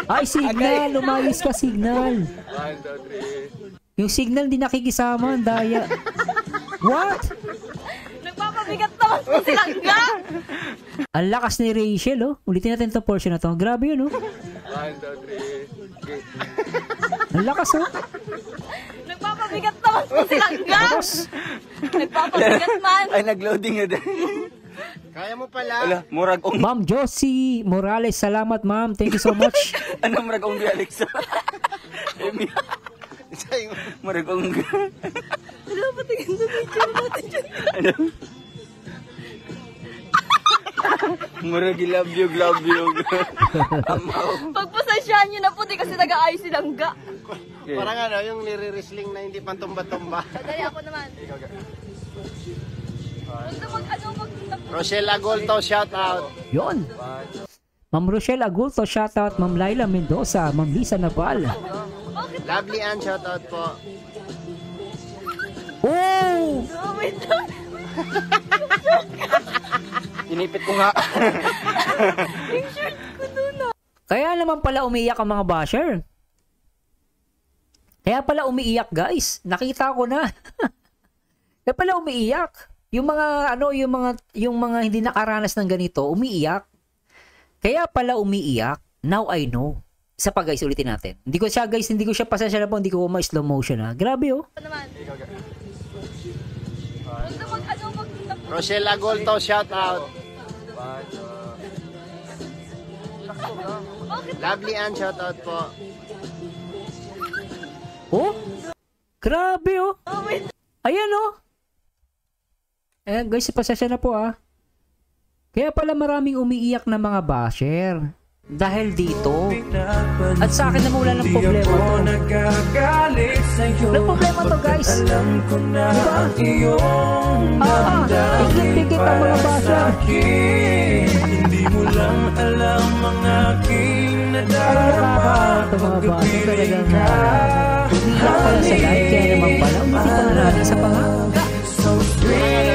Ay, signal! Lumayos ka, signal! Yung signal di nakikisama, ang daya. What? Nagpapabigat naman po silang ga. Ang lakas ni Rachel, oh. Ulitin natin itong portion na to. Grabe yun, oh. Ang lakas, oh. Nagpapabigat naman po silang ga. Nagpapabigat man. Ay, nag-loading na din. Kaya mo pala. Wala, murag ong. Ma'am Josie Morales, salamat, ma'am. Thank you so much. Ano murag ong di Alexa? Emi. Murag ong. Wala pa tingin sa picture natin dyan. Ano? Murag love you. Amaw. Pagpasensyahan nyo na po, di kasi nag-aayos silang ga. Okay. Parang ano, yung nire-wrestling na hindi pantumba-tumba. Dali ako naman. Rochelle Agolto, shout out. Yun. Ma'am Rochelle Agulto, shoutout. Ma'am Laila Mendoza, Ma'am Lisa Naval. Lovely Ann, shout out po. Oh! Oh, wait lang. Inipit ko nga. Yung shirt ko doon ah. Kaya naman pala umiiyak ang mga basher. Kaya pala umiiyak, guys. Nakita ko na. Kaya pala umiiyak. Yung mga yung mga hindi nakaranas ng ganito, umiiyak. Kaya pala umiiyak. Now I know. Isa pa, guys, ulitin natin. Hindi ko siya pasensya na po, hindi ko ma-slow motion ha. Grabe oh. Naman. Rochelle Agolto, shout out. Lovely Ann, shout out po. Oh? Grabe oh. Ayan oh. Ayan guys, pasensya na po ah. Kaya pala maraming umiiyak na mga basher. Dahil dito. At sa akin naman wala ng problema to. Walang problema to guys. Diba? Ikit-ikit ang mga basher. Hindi mo lang alam ang aking nadarama pagkapiling ka. Umiiyak pala sa live, kaya naman pala hindi pala natin sa panganga. So sweet,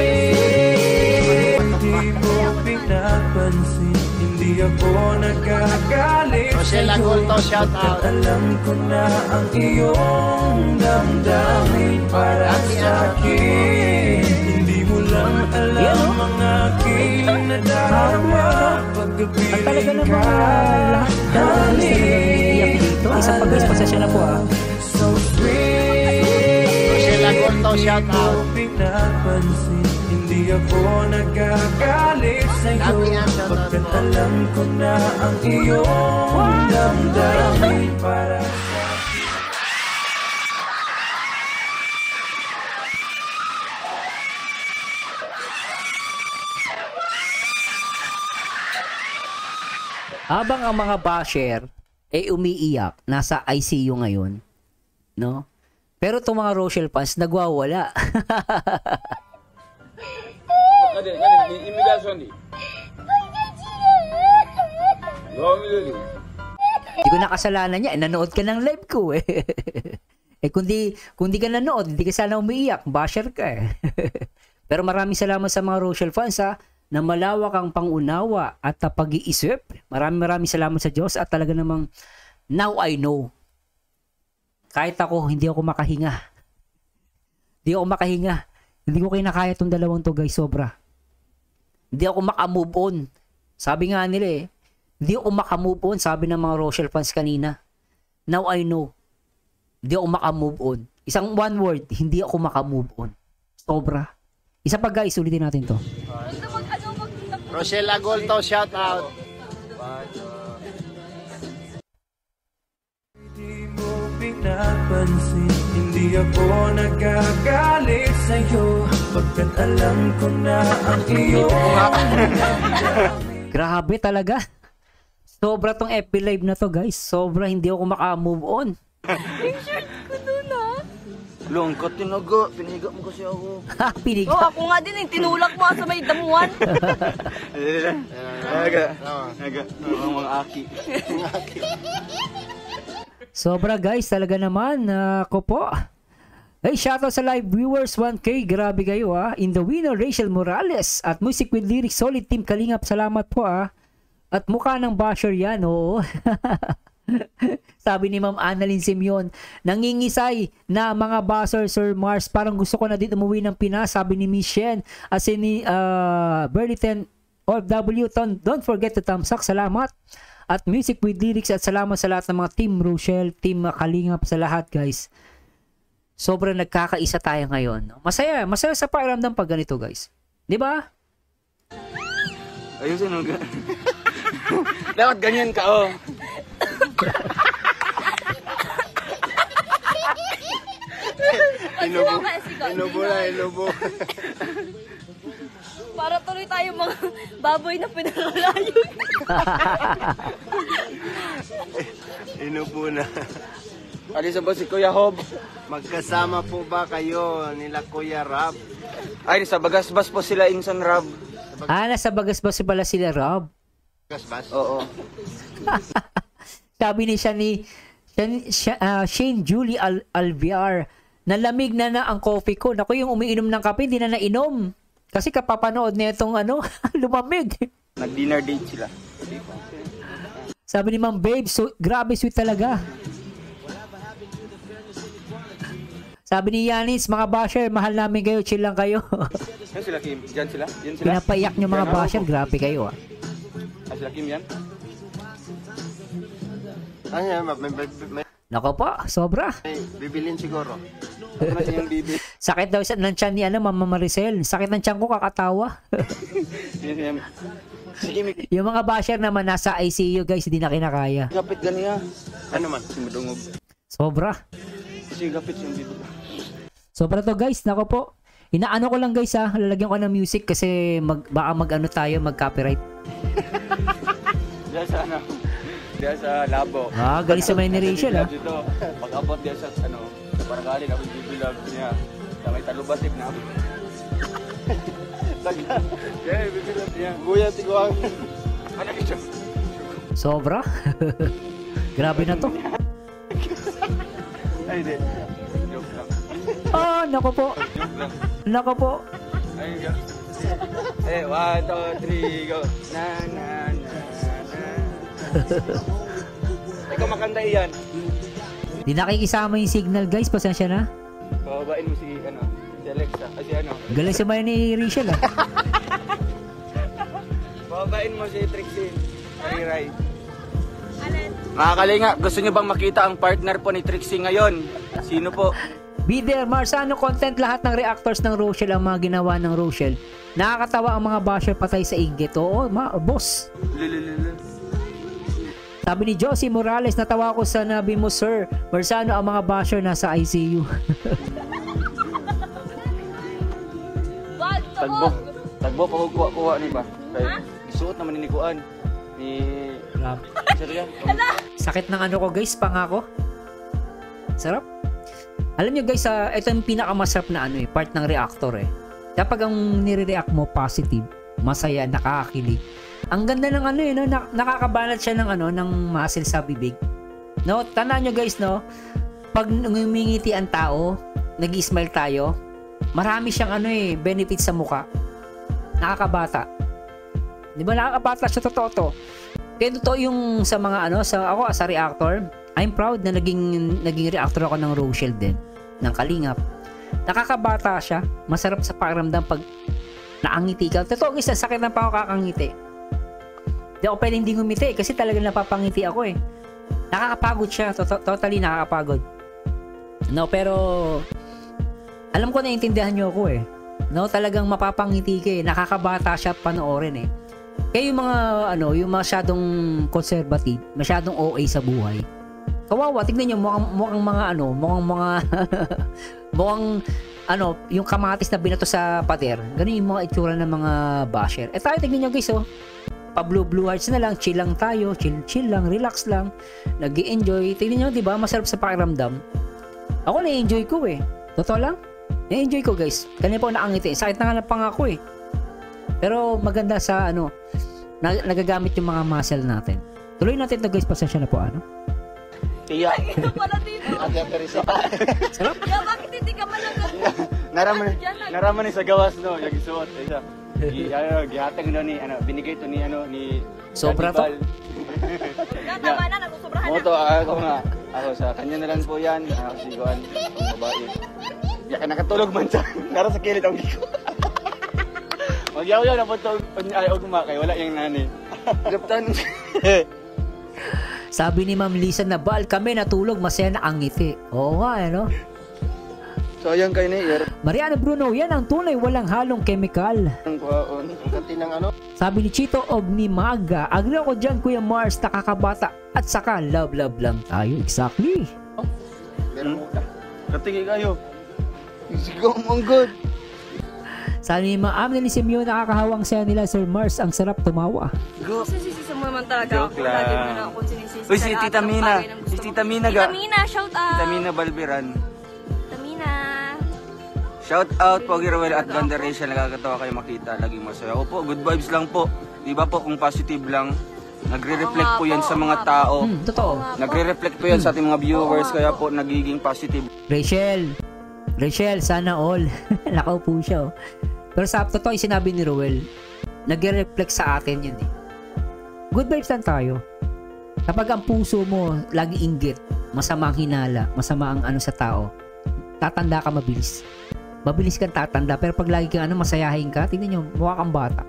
di mo pinapansin, hindi ako nagagalit Rochelle Agolto, shout out. alam ko na ang iyong damdamin para sa akin. Hindi mo lang alam ang aking nadarama At talaga pagkapiling namang ka. lahat talaga guys talagang umiiyak dito. Isa pa guys, pasensya na po ah. So sweet, Rochelle Agolto, shout out. pinapansin, hindi ako nagagalit sa'yo Happy and shout out pagkat po. alam ko na ang iyong damdamin para Habang ang mga basher umiiyak, nasa ICU ngayon, no? Pero itong mga Rochelle fans nagwawala. Hindi ko nakasalanan niya, nanood ka ng live ko eh. Kung di ka nanood, hindi ka sana umiiyak, basher ka eh. Pero maraming salamat sa mga Rochelle fans ha, na malawak ang pangunawa at pag-iisip. Maraming salamat sa Diyos at talaga namang now I know. Kahit ako, hindi ako makahinga. Hindi ko kinakaya itong dalawang to guys, sobra. Hindi ako makamove on. Sabi nga nila hindi ako makamove on, sabi ng mga Rochelle fans kanina. Now I know. Hindi ako makamove on. Isang one word, hindi ako makamove on. Sobra. Isa pa guys, ulitin natin to. Rochelle Agolto, shout out. di mo pinapansin. Hindi ako nagagalit sa'yo pagkat alam ko na ang iyong Grabe talaga. Sobra tong FB Live na to guys. Sobra hindi ako maka-move on. Yung shirt ko dun ah. Lungkot tinaga. Piniga mo kasi ako. Ha, pinig. Oh, ako nga din tinulak mo sa may damuhan. Aga. Ang mga aki. Sobra guys, talaga naman. Ako po. Hey, shoutout sa live viewers 1K. Grabe kayo In the winner, Rachel Morales. At Music with Lyrics, solid team Kalingap. Salamat po At mukha ng basher yan, oo. Sabi ni Ma'am Annalyn Simeon, nangingisay na mga basher, Sir Mars. Parang gusto ko na din umuwi ng Pinas. Sabi ni Miss Shen. As in ni Burlington OFW. Don't forget to thumbs up. Salamat. At Music with Lyrics. At salamat sa lahat ng mga Team Rochelle, Team Kalingap, sa lahat guys. Sobrang nagkakaisa tayo ngayon. Masaya sa pakiramdam pag ganito guys. Di ba? Ayusin mo. Dapat ganyan ka, oh. Inubo. Para tuloy tayo mga baboy na pinalayo. Inubo na. Alisa ba si Kuya Hob? Magkasama po ba kayo nila Kuya Rab? Ay, sa Bagasbas po sila Insan Rab. Nasa Bagasbas pala sila Rob. Bagasbas? Oo. Sabi ni Shane Julie Alviar, nalamig na ang coffee ko. Naku, yung umiinom ng kape, hindi na nainom. Kasi kapapanood na itong lumamig. Nag-dinner date sila. Sabi ni Ma'am Babe, grabe sweet talaga. Sabi ni Yanis, mga basher, mahal namin kayo, chill lang kayo. Yan sila, Kim. Yan sila. Yan sila. Pinapaiyak nyo mga basher, grabe kayo Ay, sila, Kim, yan. Ano yan? May Nako po, sobra. bibilin siguro. Ano siya yung bibi? Sakit daw ng tiyan ni Mama Maricel. Sakit ng tiyan ko, kakatawa. Yan. Sige, Miki. Yung mga basher naman nasa ICU guys, hindi na kinakaya. Gapit ganiya. Ano man? Si Madungog. Sobra. Sige, gapit yung bibi. Sobra to guys, nako po. Inaano ko lang guys lalagyan ko ng music kasi baka mag-copyright. Diyan sa diyan sa labo. Galing sa may ni Rachel Dito, pag-abot diyan sa sa Barangay, ako yung bibilab niya. Sa may Talubatib na. Kaya bibilab niya. Buya tiguang. Ano ito? Sobra. Grabe na to. Ay, hindi. Joke lang. Oh, nako po. Joke lang. Nako po. Ay, go. 1, 2, 3, go. Na, na, na, na. Ikaw makanta iyan. Di nakikisama yung signal guys, pasensya na. Pababain mo si, si Alexa. Si Galing si Maya ni Rachel ah. Pababain mo si Trixie. Ray. Mga kalinga, gusto nyo bang makita ang partner po ni Trixie ngayon? Sino po? Be there, Mars. Ano content lahat ng reactors ng Rochelle ang mga ginawa ng Rochelle? Nakakatawa ang mga basher patay sa inggit. Oo, boss. Lulululu. Sabi ni Josie Morales, natawa ko sa nabi mo, sir. Marsano ang mga basher nasa ICU. Tagbo, pakukuha ni ba? Kay, isuot naman ni Kuan. Ni... Sir yan. Sakit ng ano ko guys, pangako. Sarap. Alam nyo guys, ito yung pinakamasarap na part ng reactor eh. Kapag ang nire-react mo positive, masaya, nakakakilig. Ang ganda ng no, nakakabanat siya ng ng muscle sa bibig. No, tandaan nyo guys, no, pag ngumingiti ang tao, nag-smile tayo, marami siyang benefits sa muka. Nakakabata. Di ba nakakabata siya, totoo to. Kaya totoo yung sa mga ako sa reactor, I'm proud na naging reactor ako ng Rochelle din, ng Kalingap. Nakakabata siya, masarap sa pakiramdam pag naangiti ka. Totoo guys, sakit na pa ako kakangiti. Di ako pwedeng hindi ngumiti kasi talagang napapangiti ako eh. Nakakapagod siya, totally nakakapagod. No, pero alam ko naiintindihan niyo ako eh. No, talagang mapapangiti ka eh. Nakakabata siya panoorin eh. Kaya yung mga yung masyadong conservative, masyadong OA sa buhay. Kawawa, tignan niyo mukhang mga mukhang yung kamatis na binato sa pader. Ganun yung mga itsura ng mga basher. Eh tayo, tignan niyo guys oh. Pa-blue hearts na lang, chill lang tayo, chill lang, relax lang, nag-i-enjoy. Tignan nyo, di ba? Masarap sa pakiramdam. Ako na-enjoy ko eh. Totoo lang. Na-enjoy ko guys. Kanina po nakangiti. Sakit na nga ng pangako eh. Pero maganda sa nagagamit yung mga muscle natin. Tuloy natin to guys. Pasensya na po Tiya. Ito pala dito. Sarap. Ya, bakit hindi ka man Naraman ni sa gawas no, yung isuot. Isa. Gihatag no ni binigay to ni Sobra to. Tama na, nagsusobrahan na. Moto ako sa kanya na lang po yan. Si Kuan, ang babae. Ya nakatulog man siya. Nara sa kilid ang giko. Magyaw-yaw na po to ay ugma kay wala yung nani. Gaptan. Sabi ni Ma'am Lisa na bal kami natulog masaya na ang ngiti. Oo nga Sayang kay ni Mariano Bruno, yan ang tunay walang halong chemical. Ang kanti ng Sabi ni Chito Ogni Maga, agree ako dyan Kuya Mars, nakakabata at saka love lang tayo. Exactly. Bermuda. Katingi kayo. Sigaw mong good. Sabi ni Ma'am ni Simeon, nakakahawang saya nila Sir Mars, ang sarap tumawa. Sinisisi mo naman talaga Joke ako. lang. Lagi mo na ako sinisisi. Uy, si Tita Mina. Si Tita Mina ga. Tita Mina, shout out. Tita Mina Balbiran. Tita Mina. Shout out po Girwell at Banda Rachel. Nakakatawa kayo makita. Laging masaya. Opo, good vibes lang po. Di ba po kung positive lang, nagre-reflect po yan sa mga tao. Totoo. Nagre-reflect po yan sa ating mga viewers. Kaya po nagiging positive. Rachel, sana all. Nakaupo siya oh. Pero sa totoo yung sinabi ni Ruel, nagre-reflect sa atin yun eh. Good vibes lang tayo. Kapag ang puso mo lagi inggit, masama ang hinala, masama ang sa tao, tatanda ka mabilis. Mabilis kang tatanda, pero pag lagi kang masayahin ka, tingnan nyo, mukha kang bata.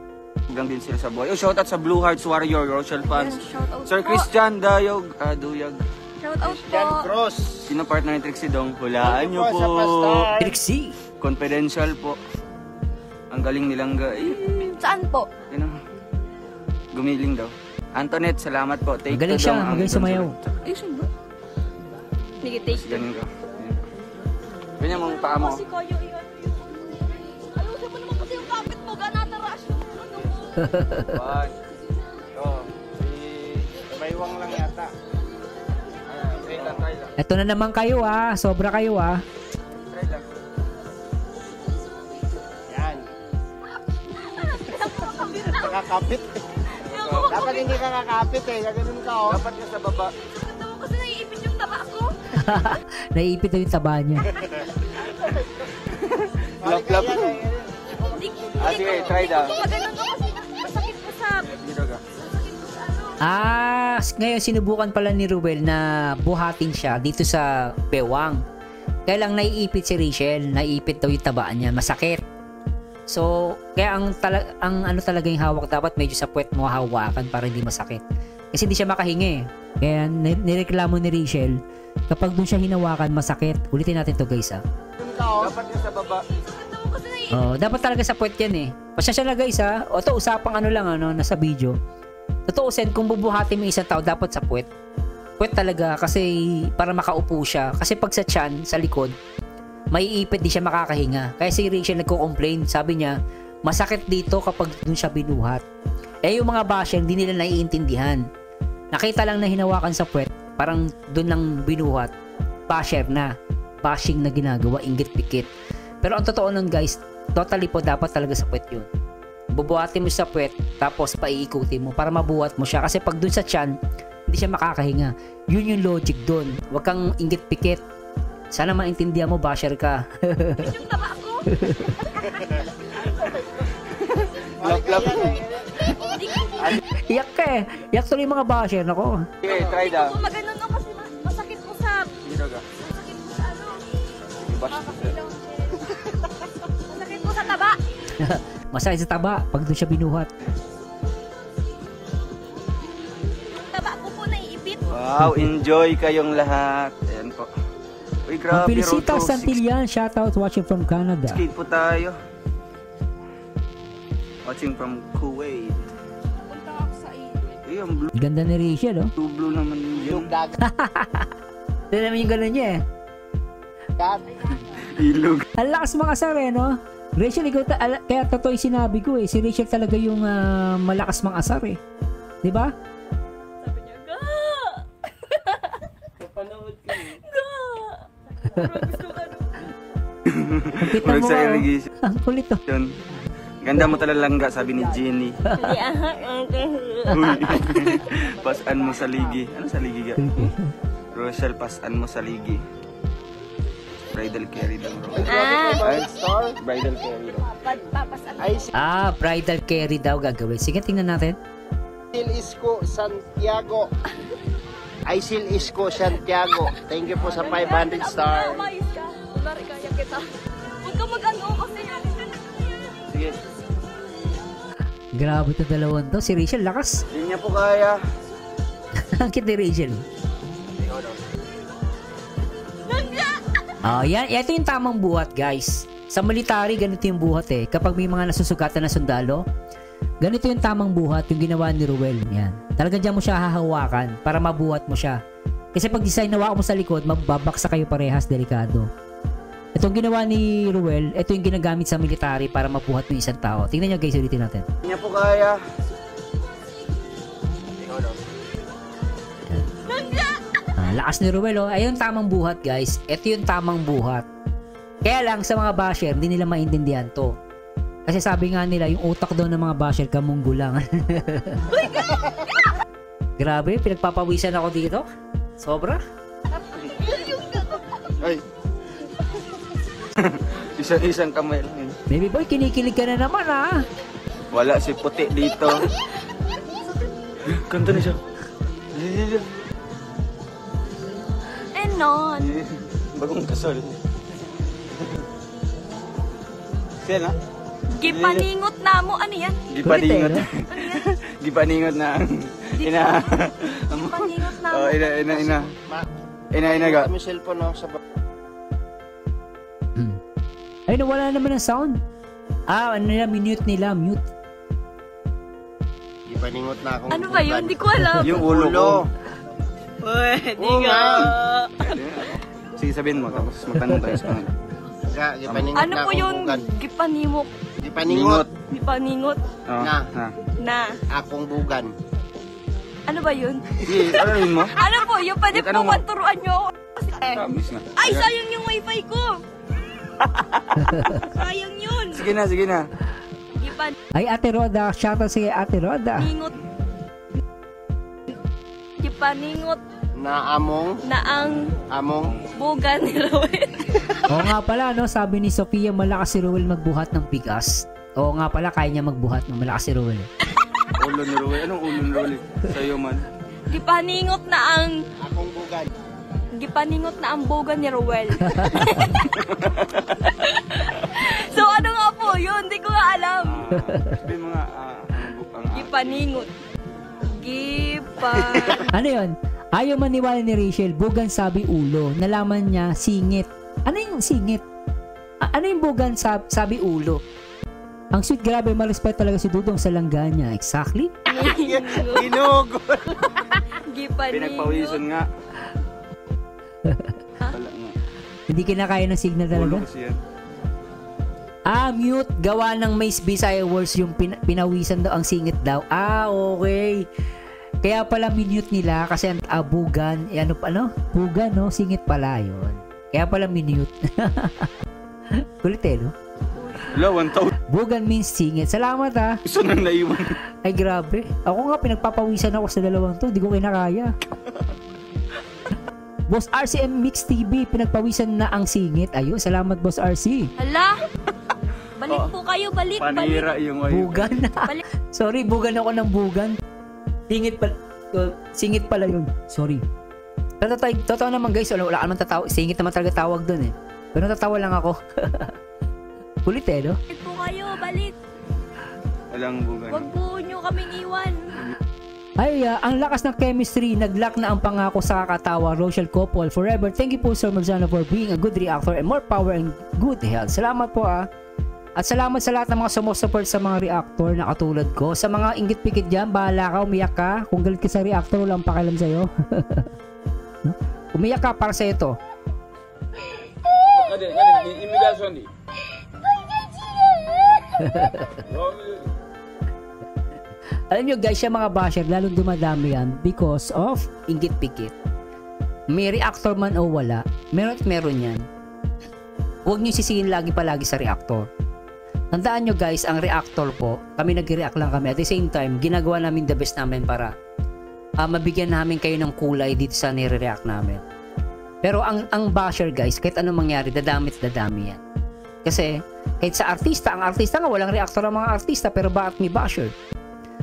Hanggang din sila sa buhay. Oh, shout out sa Blue Hearts Warrior, Rochelle fans. Yes, shout out Sir po. Christian Dayog, Duyag. Shout out Jan po. Cross. Sino partner ni Trixie Dong? Hulaan nyo po. Trixie! Confidential po. Ang galing nilang Saan po? gumiling daw. Antoinette, salamat po. Take Magaling two siya, dong ang magaling sumayaw. Ay, saan ba? Sige, take two. Ganyan ka. Ganyan mong paa mo. Kasi kayo, ayusin mo naman kasi yung kapit mo. Ganata rush yung ulo mo. 1, 2, 3. Baywang lang yata. Try lang. Eto na naman kayo sobra kayo Try lang. Yan. Nakakapit. Dapat hindi ka kakapit eh. Gaganon ka oh. Dapat ka sa baba. Naiipit daw yung taba niya. Lap-lap. Sige, try daw. Maganon ko kasi masakit po sa... Dito ka. Ngayon sinubukan pala ni Ruel na buhatin siya dito sa bewang. Kaya lang naiipit si Rachel, naiipit daw yung tabaan niya, masakit. So, kaya ang ano talaga yung hawak, dapat medyo sa puwet mo hawakan para hindi masakit. Kasi hindi siya makahingi. Kaya nireklamo ni Rachel, kapag doon siya hinawakan, masakit. Ulitin natin to guys Dapat yung sa baba. Dapat talaga sa puwet yan eh. Pasensya na guys O to, usapang ano lang nasa video. Totoo sen, kung bubuhatin mo isang tao, dapat sa puwet. Puwet talaga kasi para makaupo siya. Kasi pag sa tiyan, sa likod, maiipit di siya makakahinga. Kaya si Rachel nagko-complain. Sabi niya, masakit dito kapag dun siya binuhat. Yung mga basher, hindi nila naiintindihan. Nakita lang na hinawakan sa puwet, parang dun lang binuhat. Basher na. Bashing na ginagawa, inggit pikit. Pero ang totoo nun guys, totally po dapat talaga sa puwet yun. Bubuhatin mo sa puwet, tapos paiikutin mo para mabuhat mo siya. Kasi pag dun sa tiyan, hindi siya makakahinga. Yun yung logic dun. Huwag kang inggit pikit. Sana maintindihan mo, basher ka. Yung taba ko. Lap-lap. Iyak ka eh. Iyak tuloy yung mga basher. Nako. Sige, try daw. Maganon ko kasi masakit po sa... Dito ka. Masakit po sa ano. Bash. Masakit po sa taba. Masakit sa taba pag doon siya binuhat. Taba ko po naiipit. Wow, enjoy kayong lahat. Ayan po. Uy, Ang grabe, Felicita road to Santillan, shoutout watching from Canada. 6K po tayo. Watching from Kuwait. Punta ako sa iyo. Ang blue, Ganda ni Rachel, blue naman yun. Ito naman yung gano'n niya eh. Ilog. Ang lakas mga asar eh, no? Rachel, ikaw kaya totoo yung sinabi ko eh. Si Rachel talaga yung malakas mga asar eh. Di ba? Sabi niya, ga! Napanood ko eh. Ga! Gusto ka ano? Kita Huwag mo sa ba? irrigation. Ang kulit oh. Yun. Ganda mo talaga, sabi ni Jenny. Hindi Uy. Pasan mo sa ligi. Ano sa ligi ga? Rochelle, pasan mo sa ligi. Bridal carry daw. Ay, bridal carry daw. Papasan. Bridal carry daw gagawin. Sige, tingnan natin. Aisil Isko Santiago. Aisil Isko Santiago. Thank you po sa 500 star. Umayos ka. Kunwari kaya kita. Huwag ka mag-ano kasi. Sige. Grabe ito dalawang to. Si Rachel, lakas. Hindi niya po kaya. Ang cute ni Rachel. Yan. Ito yung tamang buhat, guys. Sa military, ganito yung buhat eh. Kapag may mga nasusugatan na sundalo, ganito yung tamang buhat, yung ginawa ni Ruel. Yan. Talagang dyan mo siya hahawakan para mabuhat mo siya. Kasi pag design nawa mo sa likod, mababaksa kayo parehas, delikado. Itong ginawa ni Ruel, ito yung ginagamit sa military para mabuhat mo isang tao. Tingnan nyo guys, ulitin natin. Hindi niya po kaya. Lakas ni Ruel oh. Ayun tamang buhat guys. Ito yung tamang buhat. Kaya lang sa mga basher, hindi nila maintindihan to. Kasi sabi nga nila, yung utak daw ng mga basher kamunggo lang. Grabe, pinagpapawisan ako dito. Sobra. Ay. Isang kamay lang yun. Baby boy, kinikilig ka na naman ah. Wala si puti dito. Kanta na siya. Enon. Bagong kasol. Siya na? Gipaningot na mo. Ano yan? Gipaningot. Gipaningot na. Ina. Gipaningot na mo. Oh, ina. Ina ga. Kami cellphone no sa Ay, nawala naman ang sound. Ano nila, minute nila, mute. Ipaningot na akong Ano ba yun? Hindi ko alam. Yung ulo ko. Pwede ka. Sige, sabihin mo. Tapos magtanong tayo sa kanila. Ipaningot Ano na po akong yung bugan. gipanimok? Ipaningot Gipaningot Oh, Na. na. akong bugan. Ano ba yun? Sige, ano yun mo? Ano po? Yung pwede Ano po mo? turuan nyo ako. Tamis na. Ay, sayang yung wifi ko. Sayang yun. Sige na. Ay, Ate Roda, shoutout si Ate Roda. Gipaningot. Gipaningot Na among na ang among bugan ni Ruel. Oo nga pala, no? Sabi ni Sofia, malakas si Ruel magbuhat ng bigas. Oo nga pala, kaya niya magbuhat ng malakas si Ruel. Ulo ni Ruel. Anong ulo ni Ruel? Sa'yo man. Gipaningot na ang akong bugan. gipaningot na ang bugan ni Ruel. So ano nga po yun? Hindi ko nga alam. Sabi mga Gipaningot. Ano yun? Ayaw maniwala ni Rachel, bugan sabi ulo. Nalaman niya, singit. Ano yung singit? Ano yung bugan sabi ulo? Ang sweet, grabe, ma-respect talaga si Dudong sa langga niya. Exactly? Ginugol. Gipaningot. pinagpawisan nga. Wala nga. Hindi kinakaya ng signal talaga? Ulo kasi yan. Mute. Gawa ng Mace Bisaya words yung pinawisan daw, ang singit daw. Okay. Kaya pala minute nila kasi ang bugan, bugan, no? Singit pala yun. Kaya pala minute. Kulit no? Wala, 1,000. Bugan means singit. Salamat Gusto nang naiwan. Ay grabe. Ako nga pinagpapawisan ako sa dalawang to. Di ko kinakaya. Boss RCM Mix TV, pinagpawisan na ang singit. Ayun, salamat Boss RC. Hala! Balik po kayo, balik, Panira balik. yung ayun. Bugan. Balik. Sorry, bugan ako ng bugan. Singit pala yun. Sorry. Pero totoo naman guys, wala ka naman tatawa. Singit naman talaga tawag dun eh. Pero natatawa lang ako. Kulit no? Balik po kayo, balik. Walang bugan. Huwag po nyo kaming iwan. Ay, ang lakas ng chemistry. Nag-lock na ang pangako sa kakatawa. Rochelle Couple forever. Thank you po Sir Marzano for being a good reactor and more power and good health. Salamat po At salamat sa lahat ng mga sumusupport sa mga reactor na katulad ko. Sa mga inggit-pikit dyan, bahala ka, umiyak ka. Kung galit ka sa reactor, walang pakialam sa'yo. No? Umiyak ka para sa ito. Alam nyo guys, yung mga basher, lalong dumadami yan because of inggit-pikit. May reactor man o wala, meron yan. Huwag nyo sisihin palagi sa reactor. Tandaan nyo guys, ang reactor po, kami nag-react lang kami. At the same time, ginagawa namin the best namin para mabigyan namin kayo ng kulay dito sa nire-react namin. Pero ang basher guys, kahit anong mangyari, dadami yan. Kasi, kahit sa artista, ang artista nga, walang reactor ang mga artista, pero bakit may basher?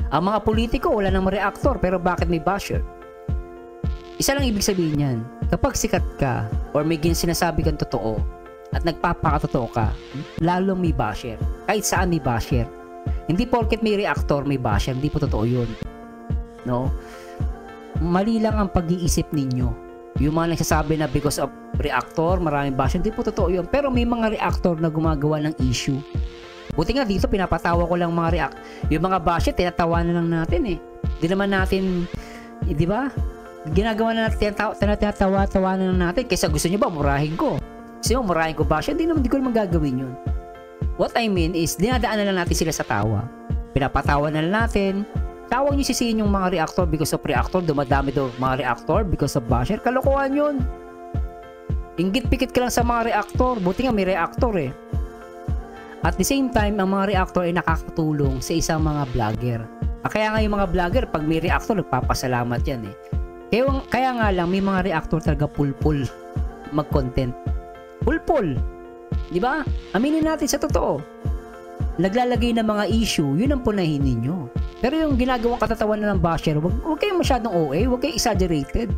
Ang mga politiko, wala namang reactor, pero bakit may basher? Isa lang ibig sabihin yan, kapag sikat ka, or may sinasabi kang totoo, at nagpapakatotoo ka, lalo may basher. Kahit saan may basher. Hindi porket may reactor, may basher. Hindi po totoo yun. No? Mali lang ang pag-iisip ninyo. Yung mga nagsasabi na because of reactor, maraming basher. Hindi po totoo yun. Pero may mga reactor na gumagawa ng issue. Buti nga dito, pinapatawa ko lang mga yung mga basher, tinatawanan lang natin eh. Di naman natin, di ba? Ginagawa na natin, tinatawa-tawanan lang natin. Kaysa gusto nyo ba, murahin ko. Kasi yung murahin ko basher, di ko naman gagawin yun. What I mean is, dinadaan na lang natin sila sa tawa. Pinapatawa na lang natin. Tawag nyo sisihin yung mga reactor because of reactor. Dumadami daw mga reactor because of basher. Kalokohan yun. Inggit-pikit ka lang sa mga reactor. Buti nga may reactor eh. At the same time, ang mga reactor ay nakakatulong sa isang mga vlogger. Kaya nga yung mga vlogger, pag may reactor, nagpapasalamat yan eh. Kaya nga lang, may mga reactor talaga pulpul mag-content. Pulpul. Di ba? Aminin natin sa totoo. Naglalagay ng mga issue, yun ang punahin ninyo. Pero yung ginagawang katatawanan ng basher, wag kayong masyadong OA, wag kayong exaggerated.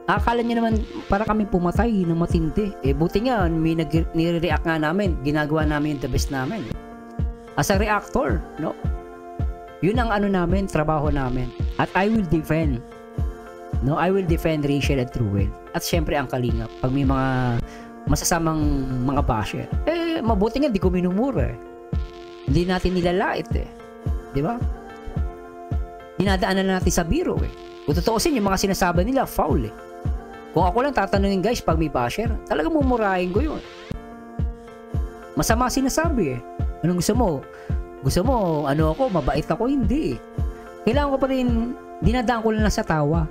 Akala nyo naman para kami pumatay ng matindi. Buti nga, may nire-react nga namin. Ginagawa namin yung the best namin. As a reactor, no? Yun ang namin, trabaho namin. At I will defend. No, I will defend Rachel at Ruel. At syempre ang Kalingap. Pag may mga masasamang mga basher, mabuti nga, di ko minumura eh. Hindi natin nilalait eh. Di ba? Dinadaanan natin sa biro eh. Kung totoosin, yung mga sinasabi nila, foul eh. Kung ako lang tatanungin guys, pag may basher, talagang mumurahin ko yun. Masama sinasabi eh. Anong gusto mo? Gusto mo, ako, mabait ako? Hindi eh. Kailangan ko pa rin, dinadaan ko lang sa tawa.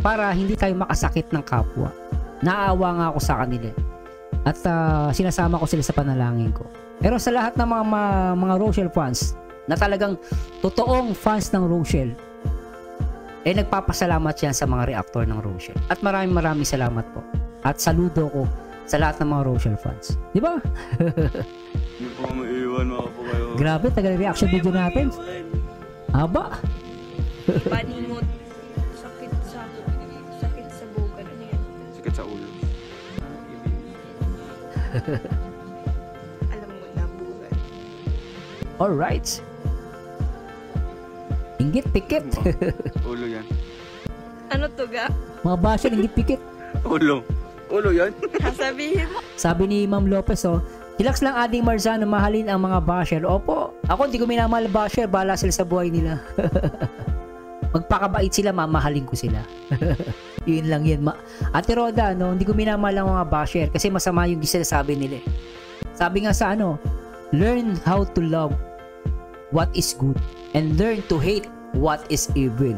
Para hindi tayo makasakit ng kapwa. Naawa nga ako sa kanila. At sinasama ko sila sa panalangin ko. Pero sa lahat ng mga Rochelle fans, na talagang totoong fans ng Rochelle, eh nagpapasalamat yan sa mga reactor ng Rochelle. At maraming salamat po. At saludo ko sa lahat ng mga Rochelle fans. Di ba? Hindi po maiiwan mga po kayo. Grabe, tagal reaction video natin. Haba. Paningot. Sakit sa bugan. Ano yan? Sakit sa ulo. Alam mo na, bugan. Alright. Inggit pikit. Ulo yan. Ano to ga? Mga basher, inggit pikit. Ulo. Ulo yan. Sabihin mo. Sabi ni Ma'am Lopez, relax lang Ading Marzano, mahalin ang mga basher. Opo, ako hindi ko minamahal basher, bahala sila sa buhay nila. Magpakabait sila, mamahalin ko sila. Yun lang yun. Ate Roda, hindi ko minamahal ang mga basher kasi masama yung sinasabi nila. Sabi nga sa learn how to love what is good and learn to hate what is evil.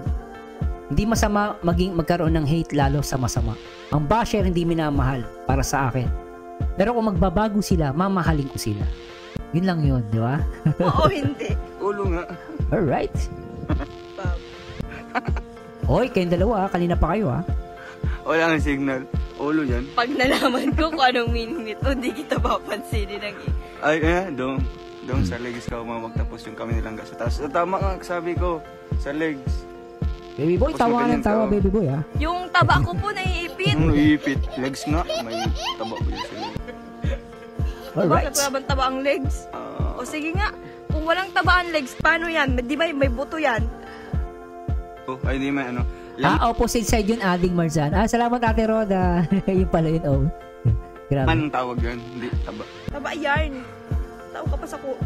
Hindi masama magkaroon ng hate lalo sa masama. Ang basher hindi minamahal para sa akin. Pero kung magbabago sila, mamahalin ko sila. Yun lang yun, di ba? Oo, hindi. Ulo nga. Alright. Bob. Oy, kayong dalawa, kanina pa kayo Wala nga signal. Ulo yan. Pag nalaman ko kung anong meaning nito, hindi kita papansinin ng Ay, dong sa legs ka magtapos yung kami nilang sa taas. Tama nga, sabi ko. Sa legs. Baby boy, Tapos tawa ka maganyan ng tawa, ka, baby boy Yung taba ko po naiipit. Iipit. Legs nga. May taba po yun sila. Alright. Bakit wala bang taba ang legs? O sige nga, kung walang taba ang legs, paano yan? Di ba may buto yan? Ay, di may Opposite side yun, Ading Marzan. Salamat Ate Roda. Yung pala yun, Grabe. Man tawag yun. Hindi, taba. Taba yarn. Tao ka pa sa ko.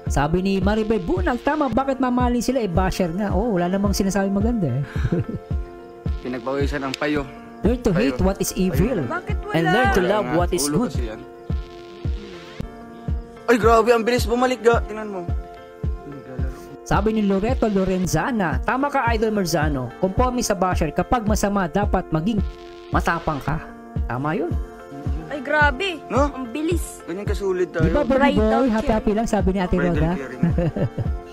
Sabi ni Maribel Bunag, tama, bakit mamahalin sila? Basher nga. Wala namang sinasabi maganda Pinagpawisan ang payo. Learn to hate what is evil. Bakit wala? And learn to Wala love nga, what is ulo good. kasi yan. Ay, grabe. Ang bilis bumalik ga. Tingnan mo. Sabi ni Loreto Lorenzana, tama ka Idol Marzano. Conforme sa basher, kapag masama, dapat maging matapang ka. Tama yun. Ay, grabe. No? Ang bilis. Ganyan kasulit tayo. Di ba, baby Bridal boy? care. Happy lang, sabi ni Ate Bridal Roda. caring.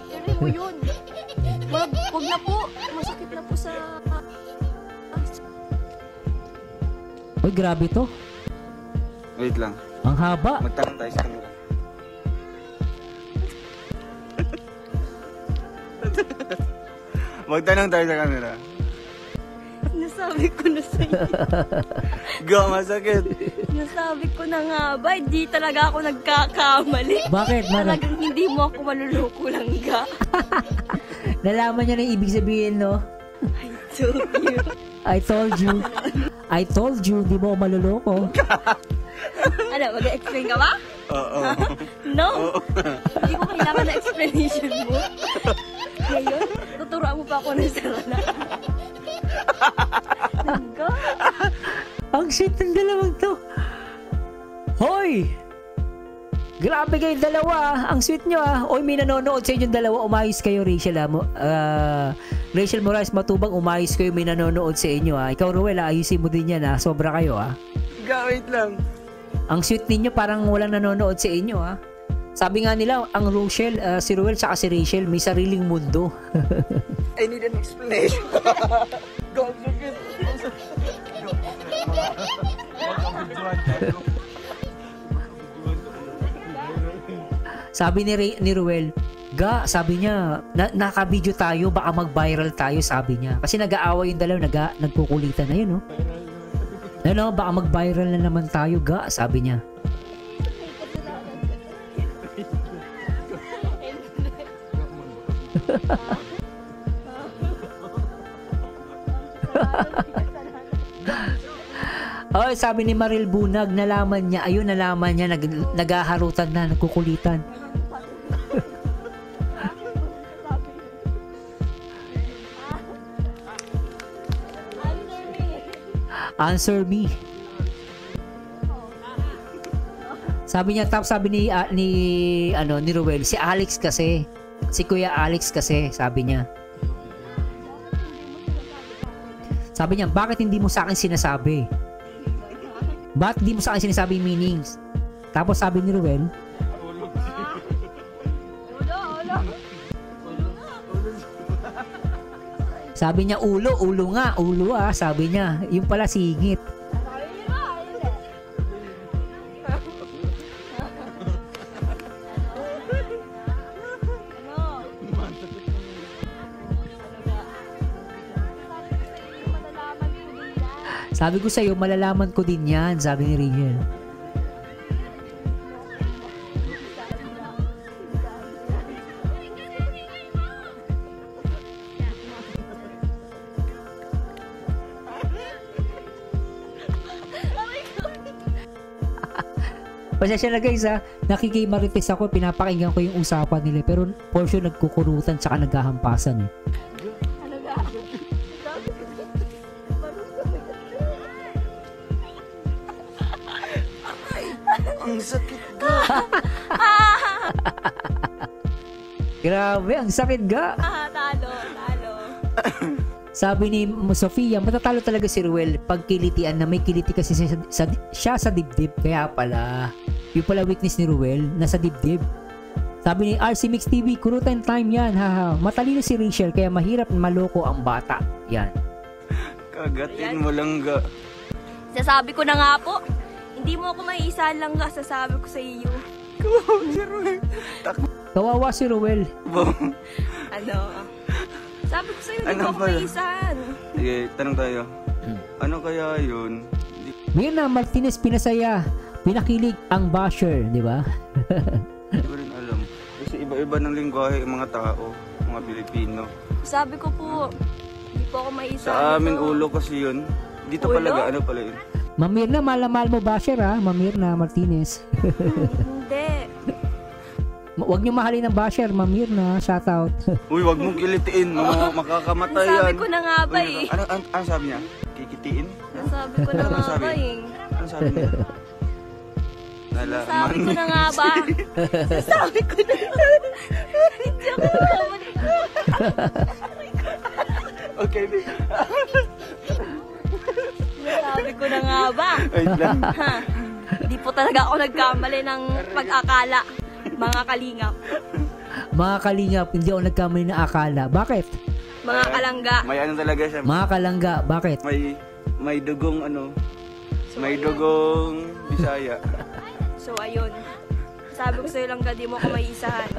Tiri mo yun. Huwag na po. Masakit na po sa... Uy, grabe to. Wait lang. Ang haba. Magtanong tayo sa kanila. Magtanong tayo sa camera. Nasabi ko na sa'yo. Ga, masakit. Nasabi ko na nga ba, hindi talaga ako nagkakamali. Bakit? Talagang hindi mo ako maluloko lang ga. Nalaman niya na yung ibig sabihin, no? I told you. I told you, di mo ako maluloko. Ano, mag-explain ka ba? Oo. No. Hindi ko kailangan na explanation mo. Ngayon, tuturuan mo pa ako ng sarala. Nangga. Ang shit ng dalawang to. Hoy! Grabe kayo dalawa. Ang sweet nyo Oy, may nanonood sa inyong dalawa. Umayos kayo, Rachel Rachel Morales Matubang, umayos kayo. May nanonood sa inyo Ikaw, Ruel, ayusin mo din yan Sobra kayo Ga, wait lang. Ang sweet ninyo, parang walang nanonood sa inyo Sabi nga nila, ang Rochelle, si Ruel saka si Rachel, may sariling mundo. I need an explanation. Go, sakit. Sabi ni Ruel, sabi niya, naka-video tayo, baka mag-viral tayo, sabi niya. Kasi nag-aaway yung dalawa, nagkukulitan na yun, baka mag-viral na naman tayo, sabi niya. Sabi ni Maril Bunag, nalaman niya, naghaharutan na, nagkukulitan. Answer me. Sabi niya, sabi ni Ruel, si Alex kasi, si Kuya Alex kasi, sabi niya. Sabi niya, bakit hindi mo sa akin sinasabi? Bakit hindi mo sa akin sinasabi yung meanings? Tapos sabi ni Ruel, Sabi niya ulo nga, ulo ah, sabi niya. Yung pala singit. Sabi ko sa'yo, malalaman ko din yan, sabi ni Rigel. Pasensya na guys ha, nakikimarites ako, pinapakinggan ko yung usapan nila, pero portion nagkukurutan tsaka naghahampasan eh. Ang sakit ka. Grabe, ang sakit ga. Talo. Sabi ni Sofia, matatalo talaga si Ruel pag kilitian na may kiliti kasi siya sa dibdib. Kaya pala, yung pala weakness ni Ruel, nasa dibdib. Sabi ni RC Mix TV, kurutan time yan, haha. Matalino si Rachel, kaya mahirap maloko ang bata. Yan. Kagatin mo lang ga. Sasabi ko na nga po, hindi mo ako maiisa lang nga, sasabi ko sa iyo. Kawawa si Ruel. Ano? Sabi ko sa iyo, hindi Ano mo ako pala? maiisahan. Sige, tanong tayo. Ano kaya yun? Mirna Martinez pinasaya, pinakilig ang basher, di ba? Hindi ko rin alam. Kasi iba-iba ng lingwahe ng mga tao, mga Pilipino. Sabi ko po, hindi po ako maiisahan. Sa amin nito. ulo kasi yun. Dito Ulo? pala ano pala yun? Ma'am Mirna, mahal mo basher ha, Ma'am Mirna Martinez. Hindi. Huwag niyo mahalin ng basher, Ma'am Mirna, shoutout. Uy, wag mong kilitiin, makakamatay yan. Sabi ko na nga ba Uy, eh. ano sabi niya? Kikitiin? Sabi ko na nga sabi? ba eh. Ano sabi niya? Sabi ko na nga ba? Sabi ko na nga. Hindi ako nagkamali. Okay, Sabi ko na nga ba? wait lang. Ha? Hindi po talaga ako nagkamali ng pag-akala. Mga kalingap. Mga kalingap, hindi ako nagkamali na akala. Bakit? Mga kalangga. May ano talaga siya. Mga kalangga, bakit? May dugong ano. May dugong Bisaya. So ayun. Sabi ko sa'yo lang di mo ako maiisahan.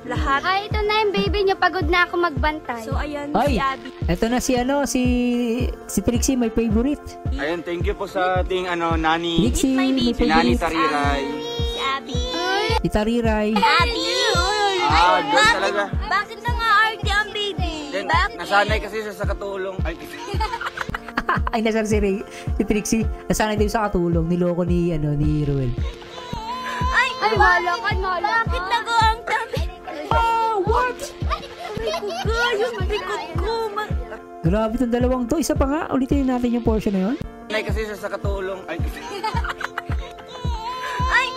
Lahat. Ay, ito na yung baby niyo. Pagod na ako magbantay. So ayan, Ay, si Abby. eto na si Trixie, my favorite. Ayun, thank you po sa ating nani. Trixie, my Si Nani favorite. Tariray. Si Abby. Si Tariray. Abby! Doon talaga. Bakit na nga RT ang baby? Then, nasanay kasi siya sa katulong. Ay, Ay, nasaan si Trixie. Nasanay din sa katulong. Niloko ni Ruel. Ay, malakan. Bakit nagawa ang tabi? What? Aray ko ka, yung likod ko. Grabe itong dalawang to. Isa pa nga. Ulitin natin yung portion na yun. nasanay kasi siya sa katulong. Ay,